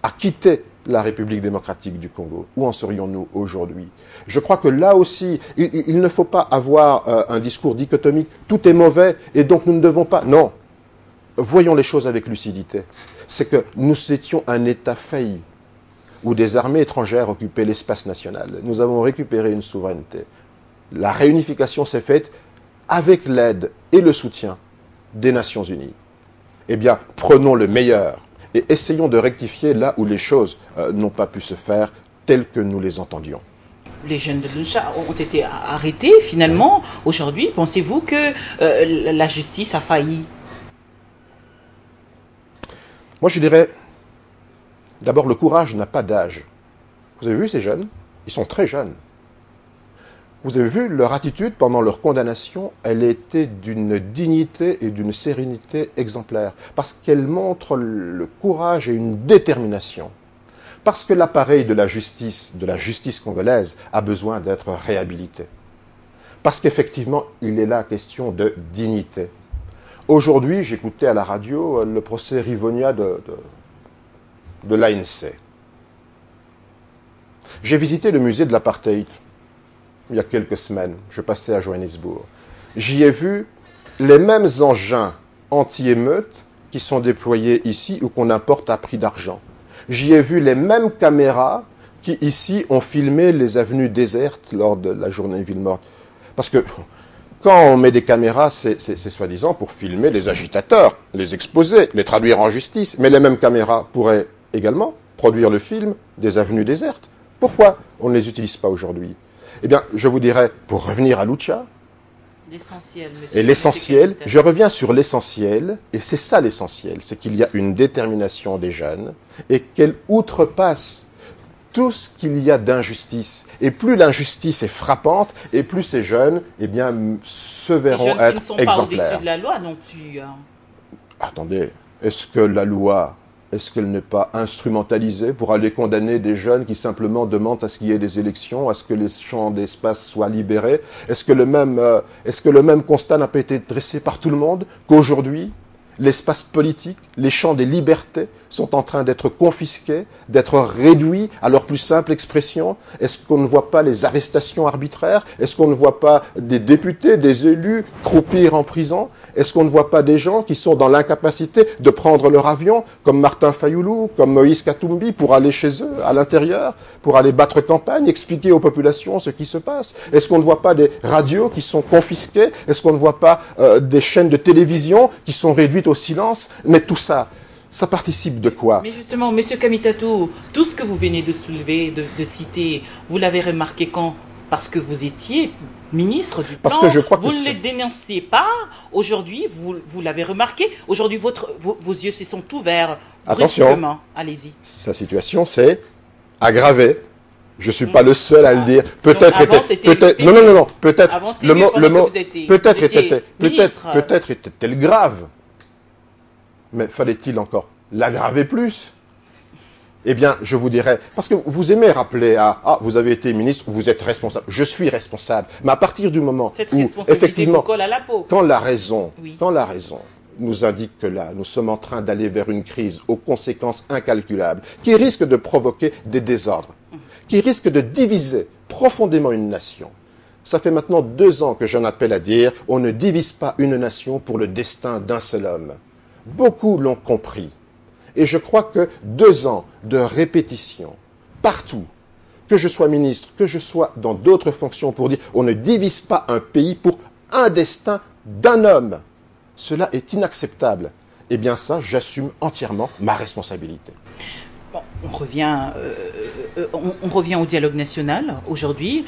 à quitter la République démocratique du Congo, où en serions-nous aujourd'hui? Je crois que là aussi, il ne faut pas avoir un discours dichotomique. Tout est mauvais et donc nous ne devons pas... Non, voyons les choses avec lucidité. C'est que nous étions un État failli, où des armées étrangères occupaient l'espace national. Nous avons récupéré une souveraineté. La réunification s'est faite avec l'aide et le soutien des Nations Unies. Eh bien, prenons le meilleur et essayons de rectifier là où les choses n'ont pas pu se faire telles que nous les entendions. Les jeunes de Lucha ont été arrêtés finalement. Aujourd'hui, pensez-vous que la justice a failli? Moi, je dirais... D'abord, le courage n'a pas d'âge. Vous avez vu ces jeunes? Ils sont très jeunes. Vous avez vu leur attitude pendant leur condamnation? Elle était d'une dignité et d'une sérénité exemplaires. Parce qu'elle montre le courage et une détermination. Parce que l'appareil de la justice congolaise, a besoin d'être réhabilité. Parce qu'effectivement, il est là question de dignité. Aujourd'hui, j'écoutais à la radio le procès Rivonia de l'ANC. J'ai visité le musée de l'apartheid il y a quelques semaines. Je passais à Johannesburg. J'y ai vu les mêmes engins anti-émeutes qui sont déployés ici ou qu'on importe à prix d'argent. J'y ai vu les mêmes caméras qui, ici, ont filmé les avenues désertes lors de la journée Ville morte. Parce que quand on met des caméras, c'est soi-disant pour filmer les agitateurs, les exposer, les traduire en justice. Mais les mêmes caméras pourraient également produire le film des avenues désertes. Pourquoi on ne les utilise pas aujourd'hui? Eh bien, je vous dirais, pour revenir à Lucha, L'essentiel, et l'essentiel, je reviens sur l'essentiel, et c'est ça l'essentiel, c'est qu'il y a une détermination des jeunes, et qu'elle outrepasse tout ce qu'il y a d'injustice. Et plus l'injustice est frappante, et plus ces jeunes, eh bien, se verront être exemplaires. Qui ne sont pas au-dessus de la loi non plus. Hein. Attendez, est-ce que la loi, est-ce qu'elle n'est pas instrumentalisée pour aller condamner des jeunes qui simplement demandent à ce qu'il y ait des élections, à ce que les champs d'espace soient libérés? Est-ce que le même constat n'a pas été dressé par tout le monde, qu'aujourd'hui, l'espace politique, les champs des libertés sont en train d'être confisqués, d'être réduits à leur plus simple expression? Est-ce qu'on ne voit pas les arrestations arbitraires? Est-ce qu'on ne voit pas des députés, des élus croupir en prison? Est-ce qu'on ne voit pas des gens qui sont dans l'incapacité de prendre leur avion, comme Martin Fayoulou, comme Moïse Katumbi, pour aller chez eux, à l'intérieur, pour aller battre campagne, expliquer aux populations ce qui se passe? Est-ce qu'on ne voit pas des radios qui sont confisquées? Est-ce qu'on ne voit pas des chaînes de télévision qui sont réduites au silence? Mais tout ça, ça participe de quoi? Mais justement, M. Kamitatou, tout ce que vous venez de soulever, de citer, vous l'avez remarqué quand? Parce que vous étiez ministre du Plan, parce que je crois que vous ne les dénonciez pas. Aujourd'hui, vous l'avez remarqué. Aujourd'hui, vos yeux se sont ouverts brusquement. Allez-y. Sa situation s'est aggravée. Je suis pas le seul à le dire. Peut-être non. Peut-être le mot peut-être était-elle grave. Mais fallait-il encore l'aggraver plus? Eh bien, je vous dirais, parce que vous aimez rappeler vous avez été ministre, vous êtes responsable. Je suis responsable. Mais à partir du moment où, effectivement, colle à la peau. quand la raison nous indique que là, nous sommes en train d'aller vers une crise aux conséquences incalculables, qui risque de provoquer des désordres, qui risque de diviser profondément une nation. Ça fait maintenant 2 ans que j'en appelle à dire, on ne divise pas une nation pour le destin d'un seul homme. Beaucoup l'ont compris. Et je crois que 2 ans de répétition, partout, que je sois ministre, que je sois dans d'autres fonctions, pour dire on ne divise pas un pays pour un destin d'un homme, cela est inacceptable. Eh bien ça, j'assume entièrement ma responsabilité. Bon, on revient au dialogue national aujourd'hui.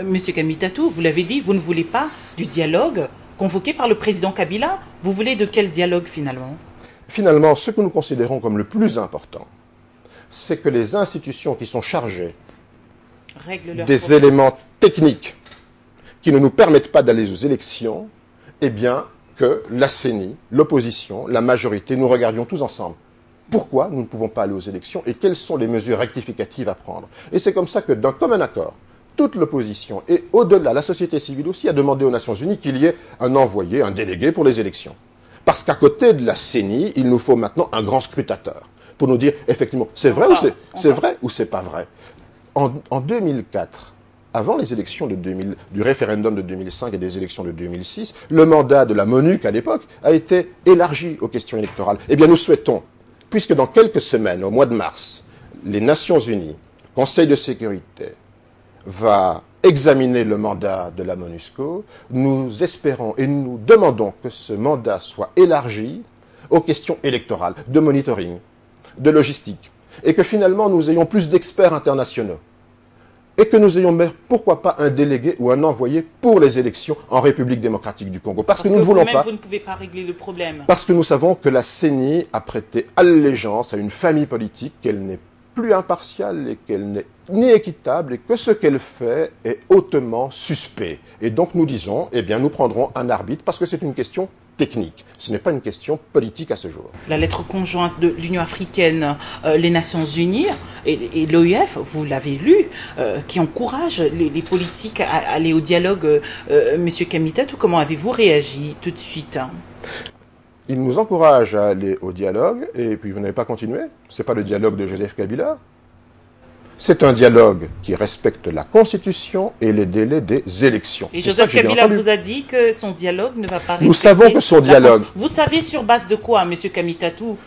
Monsieur Kamitatou, vous l'avez dit, vous ne voulez pas du dialogue convoqué par le président Kabila. Vous voulez de quel dialogue finalement ? Finalement, ce que nous considérons comme le plus important, c'est que les institutions qui sont chargées des éléments techniques qui ne nous permettent pas d'aller aux élections, eh bien, que la CENI, l'opposition, la majorité, nous regardions tous ensemble. Pourquoi nous ne pouvons pas aller aux élections et quelles sont les mesures rectificatives à prendre? Et c'est comme ça que, d'un commun accord, toute l'opposition et au-delà, la société civile aussi a demandé aux Nations Unies qu'il y ait un envoyé, un délégué pour les élections. Parce qu'à côté de la CENI, il nous faut maintenant un grand scrutateur pour nous dire, effectivement, c'est vrai ou c'est pas vrai. En 2004, avant les élections du référendum de 2005 et des élections de 2006, le mandat de la MONUC à l'époque a été élargi aux questions électorales. Eh bien, nous souhaitons, puisque dans quelques semaines, au mois de mars, les Nations Unies, Conseil de sécurité, va examiner le mandat de la MONUSCO, nous espérons et nous demandons que ce mandat soit élargi aux questions électorales, de monitoring, de logistique, et que finalement nous ayons plus d'experts internationaux, et que nous ayons, pourquoi pas, un délégué ou un envoyé pour les élections en République démocratique du Congo. Parce que nous ne voulons pas. Vous ne pouvez pas régler le problème. Parce que nous savons que la CENI a prêté allégeance à une famille politique, qu'elle n'est plus impartiale et qu'elle n'est ni équitable et que ce qu'elle fait est hautement suspect. Et donc nous disons, eh bien nous prendrons un arbitre parce que c'est une question technique. Ce n'est pas une question politique à ce jour. La lettre conjointe de l'Union africaine, les Nations Unies et l'OIF, vous l'avez lu, qui encourage les politiques à aller au dialogue. Monsieur Kamitatou, comment avez-vous réagi tout de suite? Il nous encourage à aller au dialogue, et puis vous n'avez pas continué. Ce n'est pas le dialogue de Joseph Kabila. C'est un dialogue qui respecte la Constitution et les délais des élections. Et Joseph Kabila vous a dit que son dialogue ne va pas respecter... Nous savons que son dialogue... Vous savez sur base de quoi, M. Kamitatou?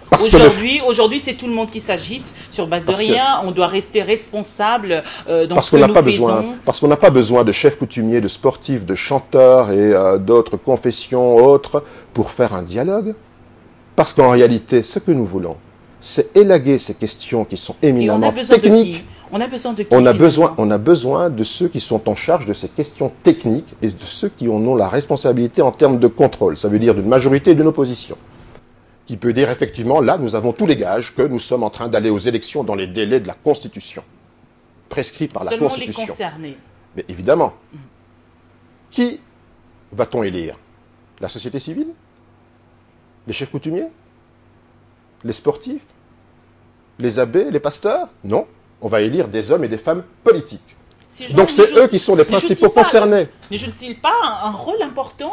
Aujourd'hui, c'est tout le monde qui s'agite sur base de rien. On doit rester responsable dans ce que nous faisons. Parce qu'on n'a pas besoin de chefs coutumiers, de sportifs, de chanteurs et d'autres confessions autres pour faire un dialogue. Parce qu'en réalité, ce que nous voulons, c'est élaguer ces questions qui sont éminemment techniques. On a besoin de qui? On a besoin de ceux qui sont en charge de ces questions techniques et de ceux qui en ont la responsabilité en termes de contrôle. Ça veut dire d'une majorité et d'une opposition. Qui peut dire effectivement, là, nous avons tous les gages que nous sommes en train d'aller aux élections dans les délais de la Constitution. Prescrits par la Constitution. Seulement les concernés. Mais évidemment. Qui va-t-on élire? La société civile? Les chefs coutumiers? Les sportifs? Les abbés? Les pasteurs? Non. On va élire des hommes et des femmes politiques. Donc c'est eux qui sont les principaux concernés. Ne joue-t-il pas un rôle important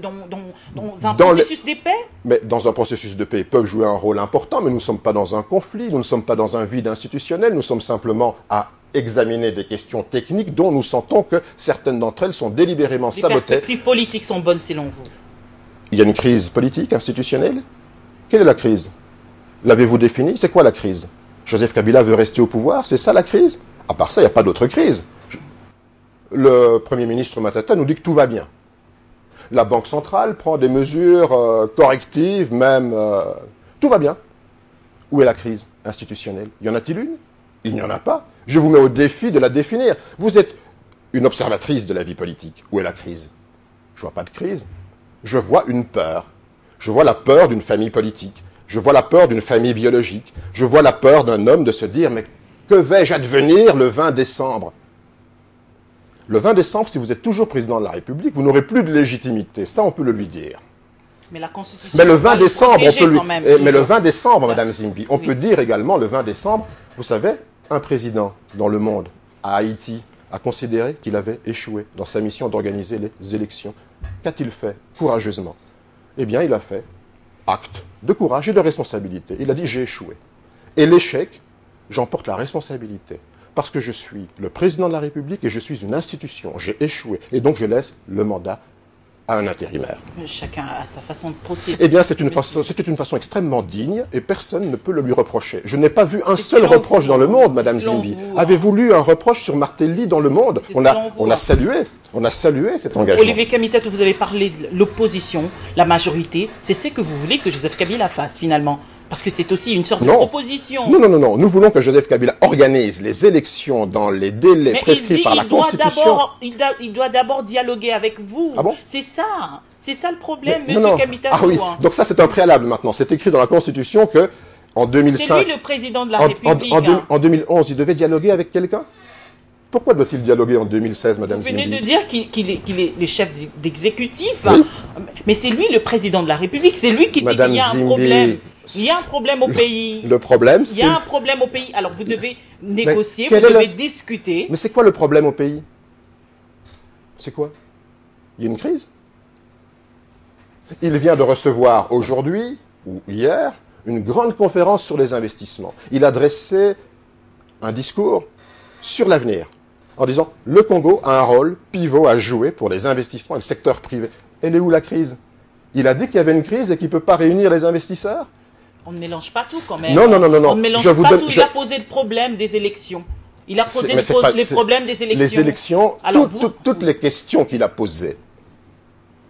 dans un processus de paix? Mais dans un processus de paix, ils peuvent jouer un rôle important, mais nous ne sommes pas dans un conflit, nous ne sommes pas dans un vide institutionnel, nous sommes simplement à examiner des questions techniques dont nous sentons que certaines d'entre elles sont délibérément sabotées. Les perspectives politiques sont bonnes selon vous? Il y a une crise politique, institutionnelle. Quelle est la crise? L'avez-vous définie? C'est quoi la crise? Joseph Kabila veut rester au pouvoir, c'est ça la crise? À part ça, il n'y a pas d'autre crise. Le Premier ministre Matata nous dit que tout va bien. La Banque centrale prend des mesures correctives, même... tout va bien. Où est la crise institutionnelle? Y en a-t-il une? Il n'y en a pas. Je vous mets au défi de la définir. Vous êtes une observatrice de la vie politique. Où est la crise? Je vois pas de crise. Je vois une peur. Je vois la peur d'une famille politique. Je vois la peur d'une famille biologique. Je vois la peur d'un homme de se dire « Mais que vais-je advenir le 20 décembre ?» Le 20 décembre, si vous êtes toujours président de la République, vous n'aurez plus de légitimité. Ça, on peut le lui dire. Mais la Constitution... Mais le 20 décembre, on peut lui... Mais le 20 décembre, Madame Zimbi, on peut dire également, le 20 décembre, vous savez, un président dans le monde, à Haïti, a considéré qu'il avait échoué dans sa mission d'organiser les élections. Qu'a-t-il fait courageusement? Eh bien, il a fait acte de courage et de responsabilité. Il a dit « j'ai échoué ». Et l'échec, j'en porte la responsabilité. Parce que je suis le président de la République et je suis une institution. J'ai échoué. Et donc je laisse le mandat à un intérimaire. Chacun a sa façon de procéder. Eh bien, c'était une façon extrêmement digne et personne ne peut le lui reprocher. Je n'ai pas vu un seul reproche dans le monde, Madame Zimbi. Avez-vous lu un reproche sur Martelly dans le monde? On a salué cet engagement. Olivier Kamitatou, vous avez parlé de l'opposition, la majorité. C'est ce que vous voulez que Joseph Kabila fasse finalement? Parce que c'est aussi une sorte de proposition. Non. Nous voulons que Joseph Kabila organise les élections dans les délais prescrits par la Constitution. Il doit d'abord dialoguer avec vous. Ah bon? C'est ça. C'est ça le problème, Monsieur Kamitatou. Ah oui, donc ça c'est un préalable maintenant. C'est écrit dans la Constitution que en 2005... C'est lui le président de la République. En 2011, il devait dialoguer avec quelqu'un? Pourquoi doit-il dialoguer en 2016, Madame Zimbi? Vous venez de dire qu'il est le chef d'exécutif, oui. Mais c'est lui le président de la République, c'est lui qui dit qu'il y a un problème. Il y a un problème au pays. Le problème, c'est... Il y a un problème au pays. Alors vous devez négocier, vous devez discuter. Mais c'est quoi le problème au pays? C'est quoi? Il y a une crise? Il vient de recevoir aujourd'hui, ou hier, une grande conférence sur les investissements. Il a dressé un discours sur l'avenir, en disant « Le Congo a un rôle pivot à jouer pour les investissements et le secteur privé. » Elle est où la crise? Il a dit qu'il y avait une crise et qu'il ne peut pas réunir les investisseurs? On ne mélange pas tout quand même. Non. On ne mélange pas tout. Il a posé le problème des élections. Il a posé les problèmes des élections. Les élections, toutes les questions qu'il a posées.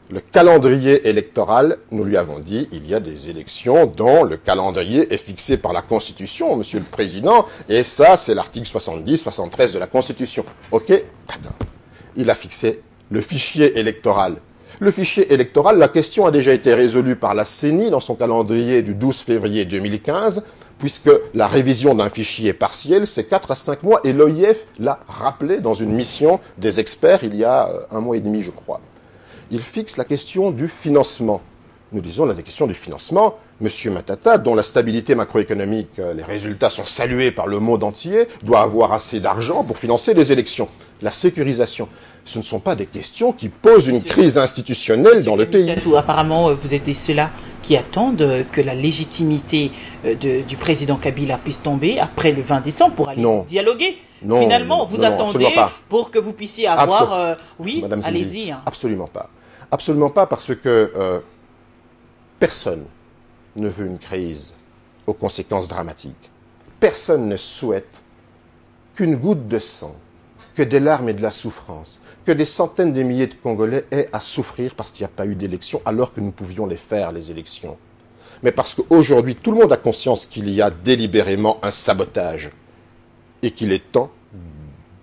Le calendrier électoral, nous lui avons dit, il y a des élections dont le calendrier est fixé par la Constitution, Monsieur le Président, et ça, c'est l'article 70, 73 de la Constitution. Ok, d'accord. Il a fixé le fichier électoral. Le fichier électoral, la question a déjà été résolue par la CENI dans son calendrier du 12 février 2015, puisque la révision d'un fichier partiel, c'est 4 à 5 mois, et l'OIF l'a rappelé dans une mission des experts il y a 1 mois et demi, je crois. Il fixe la question du financement. Nous disons la question du financement. Monsieur Matata, dont la stabilité macroéconomique, les résultats sont salués par le monde entier, doit avoir assez d'argent pour financer les élections. La sécurisation, ce ne sont pas des questions qui posent une crise institutionnelle dans le pays. Apparemment, vous êtes ceux-là qui attendent que la légitimité du président Kabila puisse tomber après le 20 décembre pour aller dialoguer. Non, finalement, vous attendez pour que vous puissiez avoir... oui, allez-y. Hein. Absolument pas. Absolument pas, parce que personne ne veut une crise aux conséquences dramatiques. Personne ne souhaite qu'une goutte de sang, que des larmes et de la souffrance, que des centaines de milliers de Congolais aient à souffrir parce qu'il n'y a pas eu d'élections, alors que nous pouvions les faire, les élections. Mais parce qu'aujourd'hui, tout le monde a conscience qu'il y a délibérément un sabotage et qu'il est temps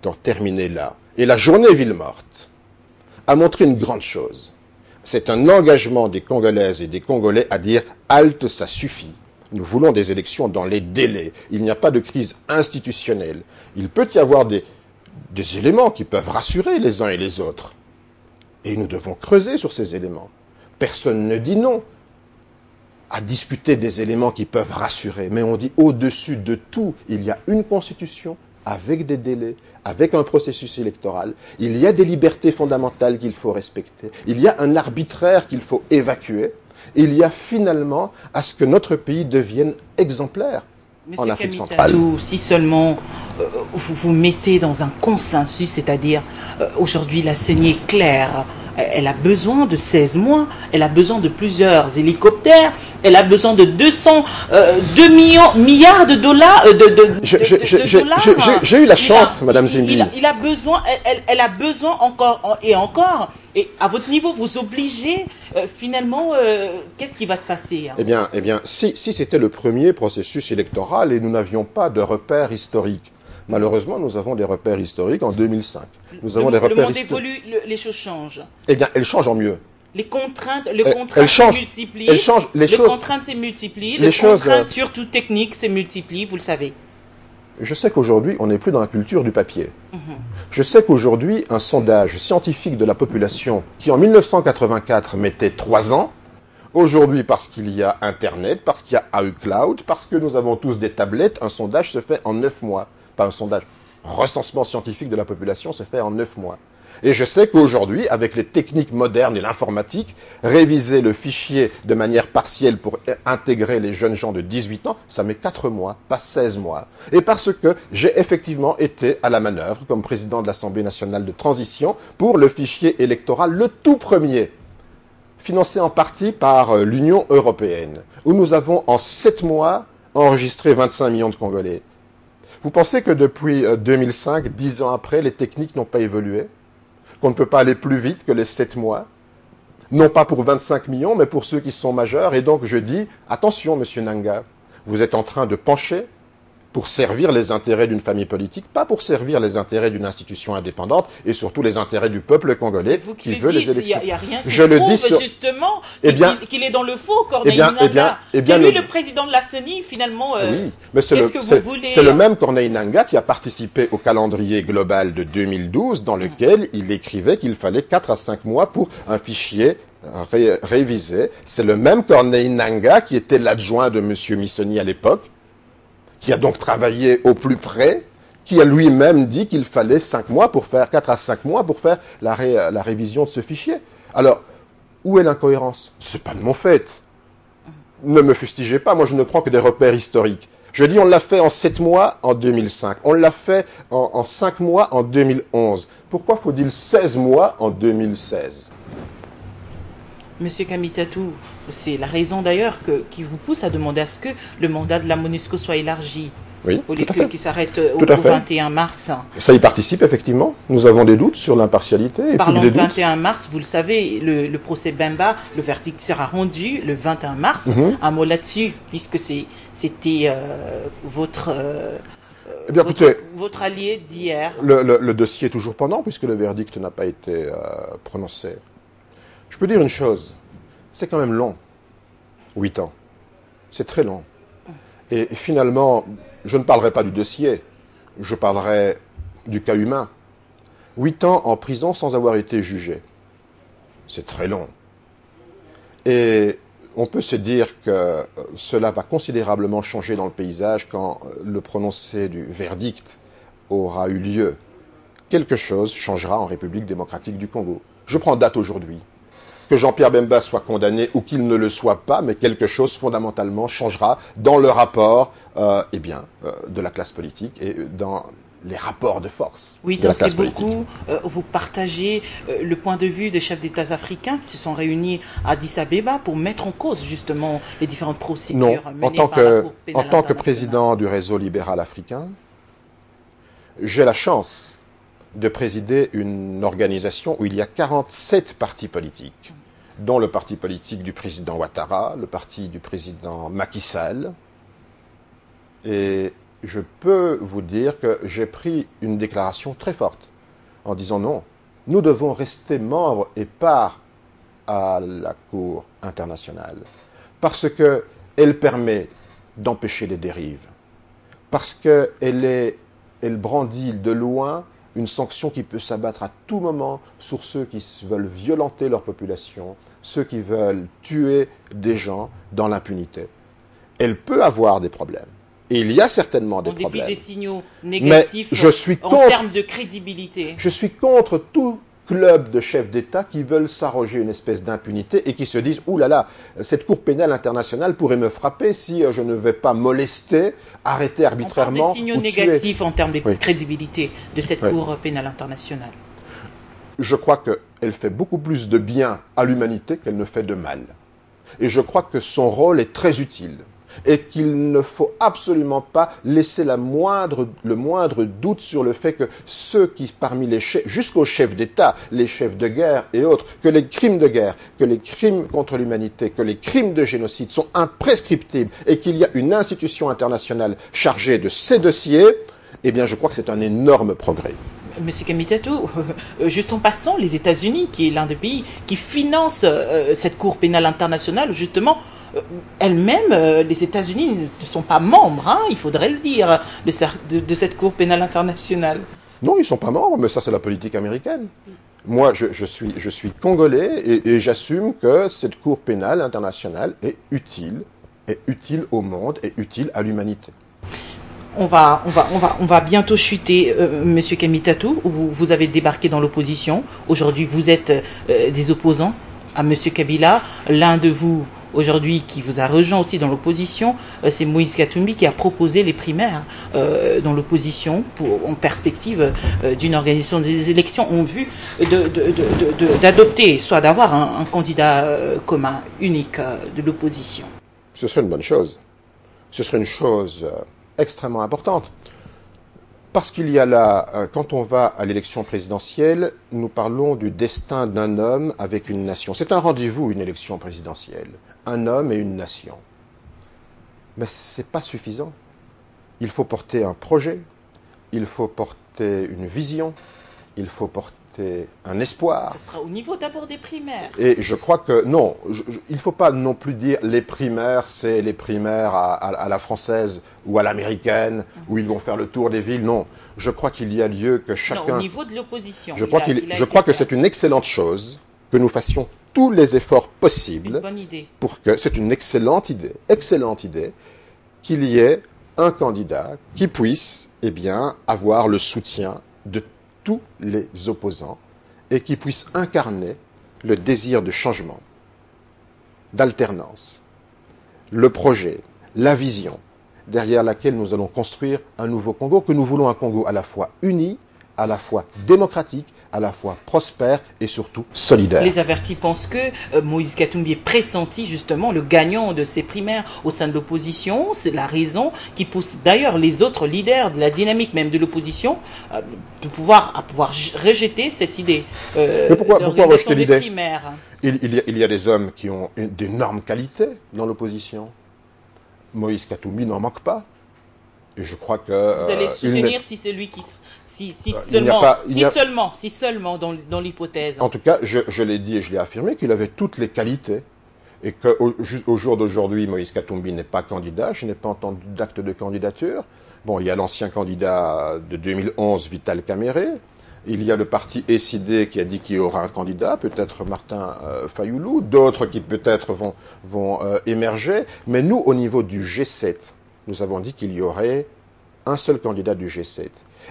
d'en terminer là. Et la journée Ville-Morte a montré une grande chose. C'est un engagement des Congolaises et des Congolais à dire « halte, ça suffit ». Nous voulons des élections dans les délais. Il n'y a pas de crise institutionnelle. Il peut y avoir des éléments qui peuvent rassurer les uns et les autres. Et nous devons creuser sur ces éléments. Personne ne dit non à discuter des éléments qui peuvent rassurer. Mais on dit au-dessus de tout, il y a une constitution avec des délais, avec un processus électoral. Il y a des libertés fondamentales qu'il faut respecter. Il y a un arbitraire qu'il faut évacuer. Il y a finalement à ce que notre pays devienne exemplaire. Monsieur en Afrique centrale. Si seulement vous mettez dans un consensus, c'est-à-dire aujourd'hui la CENI est claire, elle a besoin de 16 mois, elle a besoin de plusieurs hélicoptères, elle a besoin de 2 milliards de dollars. J'ai eu la chance, Madame Zimbi. Elle a besoin encore et encore. Et à votre niveau, vous obligez finalement, qu'est-ce qui va se passer hein? Eh bien, si c'était le premier processus électoral et nous n'avions pas de repères historiques, malheureusement, nous avons des repères historiques en 2005. Nous avons des repères le monde évolue, les choses changent. Eh bien, elles changent en mieux. Les contraintes se multiplient. Les contraintes se multiplient. Les contraintes, surtout techniques, se multiplient, vous le savez. Je sais qu'aujourd'hui, on n'est plus dans la culture du papier. Je sais qu'aujourd'hui, un sondage scientifique de la population qui, en 1984, mettait 3 ans, aujourd'hui, parce qu'il y a Internet, parce qu'il y a iCloud, parce que nous avons tous des tablettes, un sondage se fait en 9 mois. Pas un sondage, un recensement scientifique de la population se fait en 9 mois. Et je sais qu'aujourd'hui, avec les techniques modernes et l'informatique, réviser le fichier de manière partielle pour intégrer les jeunes gens de 18 ans, ça met 4 mois, pas 16 mois. Et parce que j'ai effectivement été à la manœuvre comme président de l'Assemblée nationale de transition pour le fichier électoral, le tout premier, financé en partie par l'Union européenne, où nous avons en 7 mois enregistré 25 millions de Congolais. Vous pensez que depuis 2005, 10 ans après, les techniques n'ont pas évolué? Qu'on ne peut pas aller plus vite que les 7 mois? Non pas pour 25 millions, mais pour ceux qui sont majeurs. Et donc je dis, attention, Monsieur Nanga, vous êtes en train de pencher pour servir les intérêts d'une famille politique, pas pour servir les intérêts d'une institution indépendante et surtout les intérêts du peuple congolais qui veut les élections. Il y a rien qui prouve justement qu'il est dans le faux, Corneille Nanga. C'est lui le président de la CENI, finalement. Oui, mais c'est le même Corneille Nanga qui a participé au calendrier global de 2012 dans lequel il écrivait qu'il fallait 4 à 5 mois pour un fichier révisé. C'est le même Corneille Nanga qui était l'adjoint de M. Missoni à l'époque, qui a donc travaillé au plus près, qui a lui-même dit qu'il fallait 4 à 5 mois pour faire la révision de ce fichier. Alors, où est l'incohérence? C'est pas de mon fait. Ne me fustigez pas, moi je ne prends que des repères historiques. Je dis on l'a fait en 7 mois en 2005, on l'a fait en 5 mois en 2011. Pourquoi faut-il 16 mois en 2016? Monsieur Kamitatou, c'est la raison d'ailleurs qui vous pousse à demander à ce que le mandat de la MONUSCO soit élargi. Oui, au lieu qu'il s'arrête au 21 mars. Ça y participe effectivement. Nous avons des doutes sur l'impartialité. Parlons du 21 mars, vous le savez, le procès Bemba, le verdict sera rendu le 21 mars. Un mot là-dessus, puisque c'était votre allié d'hier. Le dossier est toujours pendant puisque le verdict n'a pas été prononcé. Je peux dire une chose, c'est quand même long, 8 ans. C'est très long. Et finalement, je ne parlerai pas du dossier, je parlerai du cas humain. 8 ans en prison sans avoir été jugé. C'est très long. Et on peut se dire que cela va considérablement changer dans le paysage quand le prononcé du verdict aura eu lieu. Quelque chose changera en République démocratique du Congo. Je prends date aujourd'hui. Que Jean-Pierre Bemba soit condamné ou qu'il ne le soit pas, mais quelque chose fondamentalement changera dans le rapport de la classe politique et dans les rapports de force. Oui, donc c'est beaucoup. Vous partagez le point de vue des chefs d'État africains qui se sont réunis à Addis Abeba pour mettre en cause justement les différentes procédures menées par la Cour pénale internationale. En tant que président du réseau libéral africain, j'ai la chance de présider une organisation où il y a 47 partis politiques, dont le parti politique du président Ouattara, le parti du président Macky Sall. Et je peux vous dire que j'ai pris une déclaration très forte en disant non, nous devons rester membres et part à la Cour internationale parce qu'elle permet d'empêcher les dérives, parce qu'elle brandit de loin une sanction qui peut s'abattre à tout moment sur ceux qui veulent violenter leur population, ceux qui veulent tuer des gens dans l'impunité. Elle peut avoir des problèmes. Et il y a certainement des problèmes. En dépit des signaux négatifs en termes de crédibilité. Je suis contre tout club de chefs d'État qui veulent s'arroger une espèce d'impunité et qui se disent « Ouh là là, cette Cour pénale internationale pourrait me frapper si je ne vais pas molester, arrêter arbitrairement ou tuer. » des signaux négatifs en termes de crédibilité de cette Cour pénale internationale. Je crois qu'elle fait beaucoup plus de bien à l'humanité qu'elle ne fait de mal. Et je crois que son rôle est très utile. Et qu'il ne faut absolument pas laisser le moindre doute sur le fait que ceux qui, parmi les chefs, jusqu'aux chefs d'État, les chefs de guerre et autres, que les crimes de guerre, que les crimes contre l'humanité, que les crimes de génocide sont imprescriptibles et qu'il y a une institution internationale chargée de ces dossiers, eh bien je crois que c'est un énorme progrès. Monsieur Kamitatou, juste en passant, les États-Unis, qui est l'un des pays qui finance cette Cour pénale internationale, justement, elles-mêmes, les États-Unis ne sont pas membres, hein, il faudrait le dire, de cette Cour pénale internationale. Non, ils ne sont pas membres, mais ça c'est la politique américaine. Moi, je suis congolais et j'assume que cette Cour pénale internationale est utile au monde, est utile à l'humanité. On va bientôt chuter, Monsieur Kamitatou. Vous avez débarqué dans l'opposition. Aujourd'hui, vous êtes des opposants à Monsieur Kabila. L'un de vous, aujourd'hui, qui vous a rejoint aussi dans l'opposition, c'est Moïse Katumbi qui a proposé les primaires dans l'opposition en perspective d'une organisation des élections en vue d'adopter, soit d'avoir un candidat commun, unique de l'opposition. Ce serait une bonne chose. Ce serait une chose extrêmement importante. Parce qu'il y a là, quand on va à l'élection présidentielle, nous parlons du destin d'un homme avec une nation. C'est un rendez-vous, une élection présidentielle. Un homme et une nation. Mais ce n'est pas suffisant. Il faut porter un projet, il faut porter une vision, il faut porter un espoir. Ce sera au niveau d'abord des primaires. Et je crois que, non, il ne faut pas non plus dire les primaires, c'est les primaires à la française ou à l'américaine, où ils vont faire le tour des villes. Non, je crois qu'il y a lieu que chacun... Non, au niveau de l'opposition. Je crois que c'est une excellente chose que nous fassions tous les efforts possibles. Une bonne idée. Pour que, c'est une excellente idée, qu'il y ait un candidat qui puisse, eh bien, avoir le soutien de tous les opposants et qui puisse incarner le désir de changement, d'alternance, le projet, la vision derrière laquelle nous allons construire un nouveau Congo, que nous voulons un Congo à la fois uni, à la fois démocratique, à la fois prospère et surtout solidaire. Les avertis pensent que Moïse Katumbi est pressenti justement le gagnant de ces primaires au sein de l'opposition. C'est la raison qui pousse d'ailleurs les autres leaders de la dynamique même de l'opposition à pouvoir rejeter cette idée. Mais pourquoi rejeter l'idée? Il y a des hommes qui ont d'énormes qualités dans l'opposition. Moïse Katumbi n'en manque pas. Et je crois que... Vous allez le soutenir si c'est lui qui... Si seulement dans l'hypothèse. En tout cas, je l'ai dit et je l'ai affirmé qu'il avait toutes les qualités et qu'au jour d'aujourd'hui, Moïse Katumbi n'est pas candidat. Je n'ai pas entendu d'acte de candidature. Bon, il y a l'ancien candidat de 2011, Vital Kamerhe. il y a le parti SID qui a dit qu'il y aura un candidat, peut-être Martin Fayoulou, d'autres qui peut-être vont émerger. Mais nous, au niveau du G7, nous avons dit qu'il y aurait un seul candidat du G7.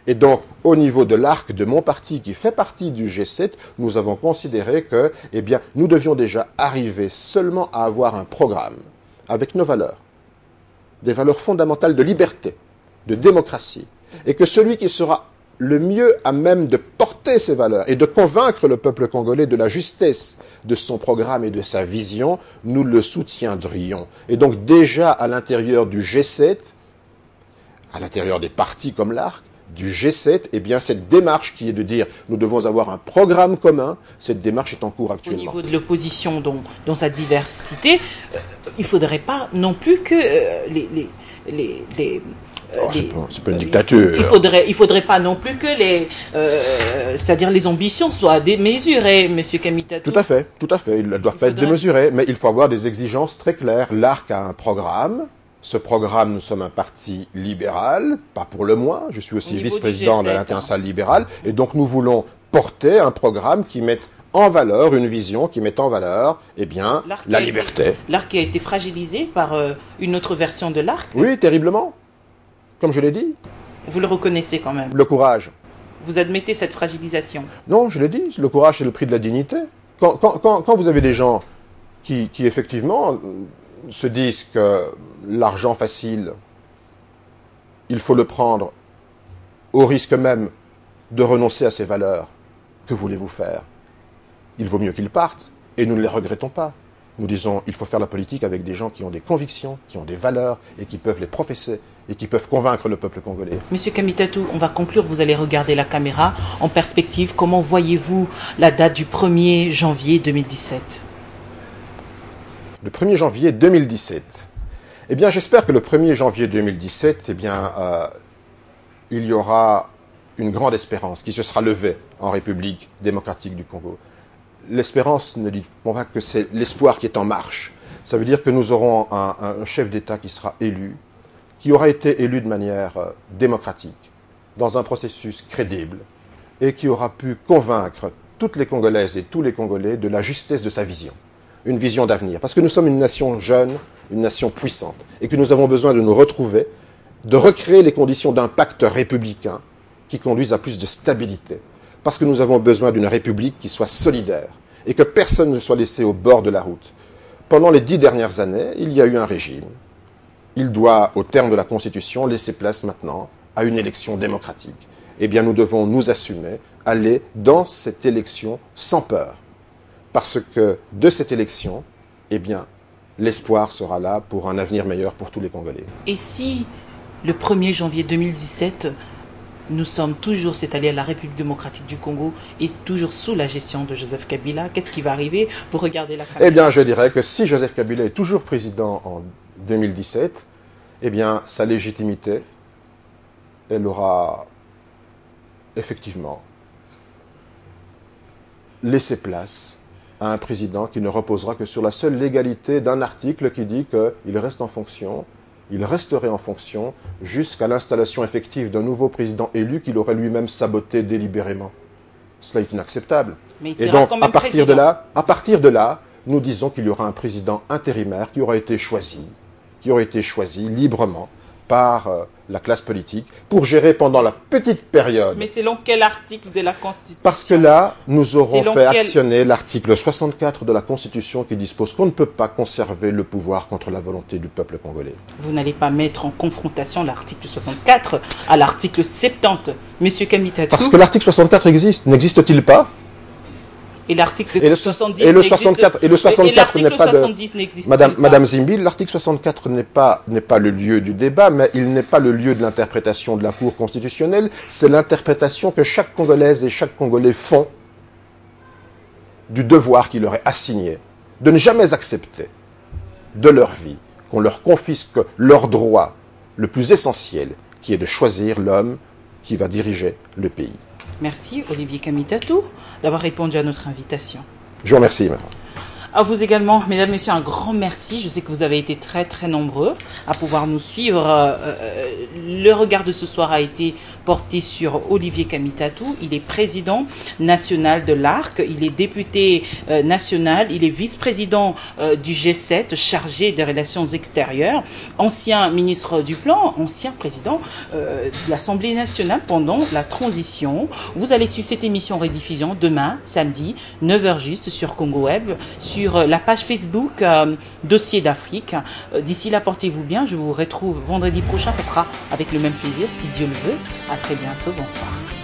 Et donc, au niveau de l'arc de mon parti, qui fait partie du G7, nous avons considéré que, eh bien, nous devions déjà arriver seulement à avoir un programme avec nos valeurs, des valeurs fondamentales de liberté, de démocratie, et que celui qui sera le mieux à même de porter ces valeurs et de convaincre le peuple congolais de la justesse de son programme et de sa vision, nous le soutiendrions. Et donc, déjà à l'intérieur du G7, à l'intérieur des partis comme l'ARC, du G7, eh bien, cette démarche qui est de dire nous devons avoir un programme commun, cette démarche est en cours actuellement. Au niveau de l'opposition, dans sa diversité, il ne faudrait pas non plus que c'est pas une dictature. Il faudrait pas non plus que c'est-à-dire les ambitions soient démesurées, Monsieur Kamitatou. Tout à fait. Ils ne doivent pas être démesurées, mais il faut avoir des exigences très claires. L'ARC a un programme. Ce programme, nous sommes un parti libéral, pas pour le moins. Je suis aussi vice-président de l'Internationale libérale. Et donc, nous voulons porter un programme qui mette en valeur, une vision qui mette en valeur, eh bien, la liberté. L'ARC a été fragilisé par une autre version de l'ARC. Oui, terriblement. Comme je l'ai dit. Vous le reconnaissez quand même. Le courage. Vous admettez cette fragilisation? Non, je l'ai dit. Le courage, c'est le prix de la dignité. Quand vous avez des gens qui effectivement se disent que l'argent facile, il faut le prendre au risque même de renoncer à ses valeurs, que voulez-vous faire? Il vaut mieux qu'ils partent, et nous ne les regrettons pas. Nous disons, il faut faire la politique avec des gens qui ont des convictions, qui ont des valeurs, et qui peuvent les professer, et qui peuvent convaincre le peuple congolais. Monsieur Kamitatou, on va conclure, vous allez regarder la caméra. En perspective, comment voyez-vous la date du 1er janvier 2017? Le 1er janvier 2017. Eh bien, j'espère que le 1er janvier 2017, eh bien, il y aura une grande espérance qui se sera levée en République démocratique du Congo. L'espérance ne dit pas que c'est l'espoir qui est en marche. Ça veut dire que nous aurons un chef d'État qui sera élu, qui aura été élu de manière démocratique, dans un processus crédible, et qui aura pu convaincre toutes les Congolaises et tous les Congolais de la justesse de sa vision. Une vision d'avenir. Parce que nous sommes une nation jeune, une nation puissante, et que nous avons besoin de nous retrouver, de recréer les conditions d'un pacte républicain qui conduise à plus de stabilité. Parce que nous avons besoin d'une république qui soit solidaire, et que personne ne soit laissé au bord de la route. Pendant les 10 dernières années, il y a eu un régime. Il doit, au terme de la Constitution, laisser place maintenant à une élection démocratique. Eh bien, nous devons nous assumer, aller dans cette élection sans peur. Parce que de cette élection, eh bien, l'espoir sera là pour un avenir meilleur pour tous les Congolais. Et si le 1er janvier 2017, nous sommes toujours, c'est-à-dire la République démocratique du Congo, est toujours sous la gestion de Joseph Kabila, qu'est-ce qui va arriver? Vous regardez la caméra. Eh bien, je dirais que si Joseph Kabila est toujours président en 2017, eh bien, sa légitimité, elle aura effectivement laissé place à un président qui ne reposera que sur la seule légalité d'un article qui dit qu'il reste en fonction, il resterait en fonction jusqu'à l'installation effective d'un nouveau président élu qu'il aurait lui-même saboté délibérément. Cela est inacceptable. Et donc, à partir de là, nous disons qu'il y aura un président intérimaire qui aura été choisi librement par la classe politique pour gérer pendant la petite période. Mais selon quel article de la Constitution? Parce que là, nous aurons fait actionner l'article 64 de la Constitution qui dispose qu'on ne peut pas conserver le pouvoir contre la volonté du peuple congolais. Vous n'allez pas mettre en confrontation l'article 64 à l'article 70, Monsieur Kamitatou? Parce que l'article 64 existe, n'existe-t-il pas? Et l'article 70 et le 64 n'est pas de... Madame Zimbi, l'article 64 n'est pas le lieu du débat, mais il n'est pas le lieu de l'interprétation de la Cour constitutionnelle. C'est l'interprétation que chaque Congolaise et chaque Congolais font du devoir qui leur est assigné, de ne jamais accepter de leur vie qu'on leur confisque leur droit le plus essentiel, qui est de choisir l'homme qui va diriger le pays. Merci Olivier Kamitatou d'avoir répondu à notre invitation. Je vous remercie, madame. À vous également, mesdames, messieurs, un grand merci. Je sais que vous avez été très, très nombreux à pouvoir nous suivre. Le regard de ce soir a été porté sur Olivier Kamitatou. Il est président national de l'ARC. Il est député national. Il est vice-président du G7, chargé des relations extérieures. Ancien ministre du Plan, ancien président de l'Assemblée nationale pendant la transition. Vous allez suivre cette émission rediffusion demain, samedi, 9h juste sur Congo Web, sur la page Facebook Dossier d'Afrique. D'ici là, portez-vous bien. Je vous retrouve vendredi prochain. Ça sera avec le même plaisir, si Dieu le veut. À très bientôt. Bonsoir.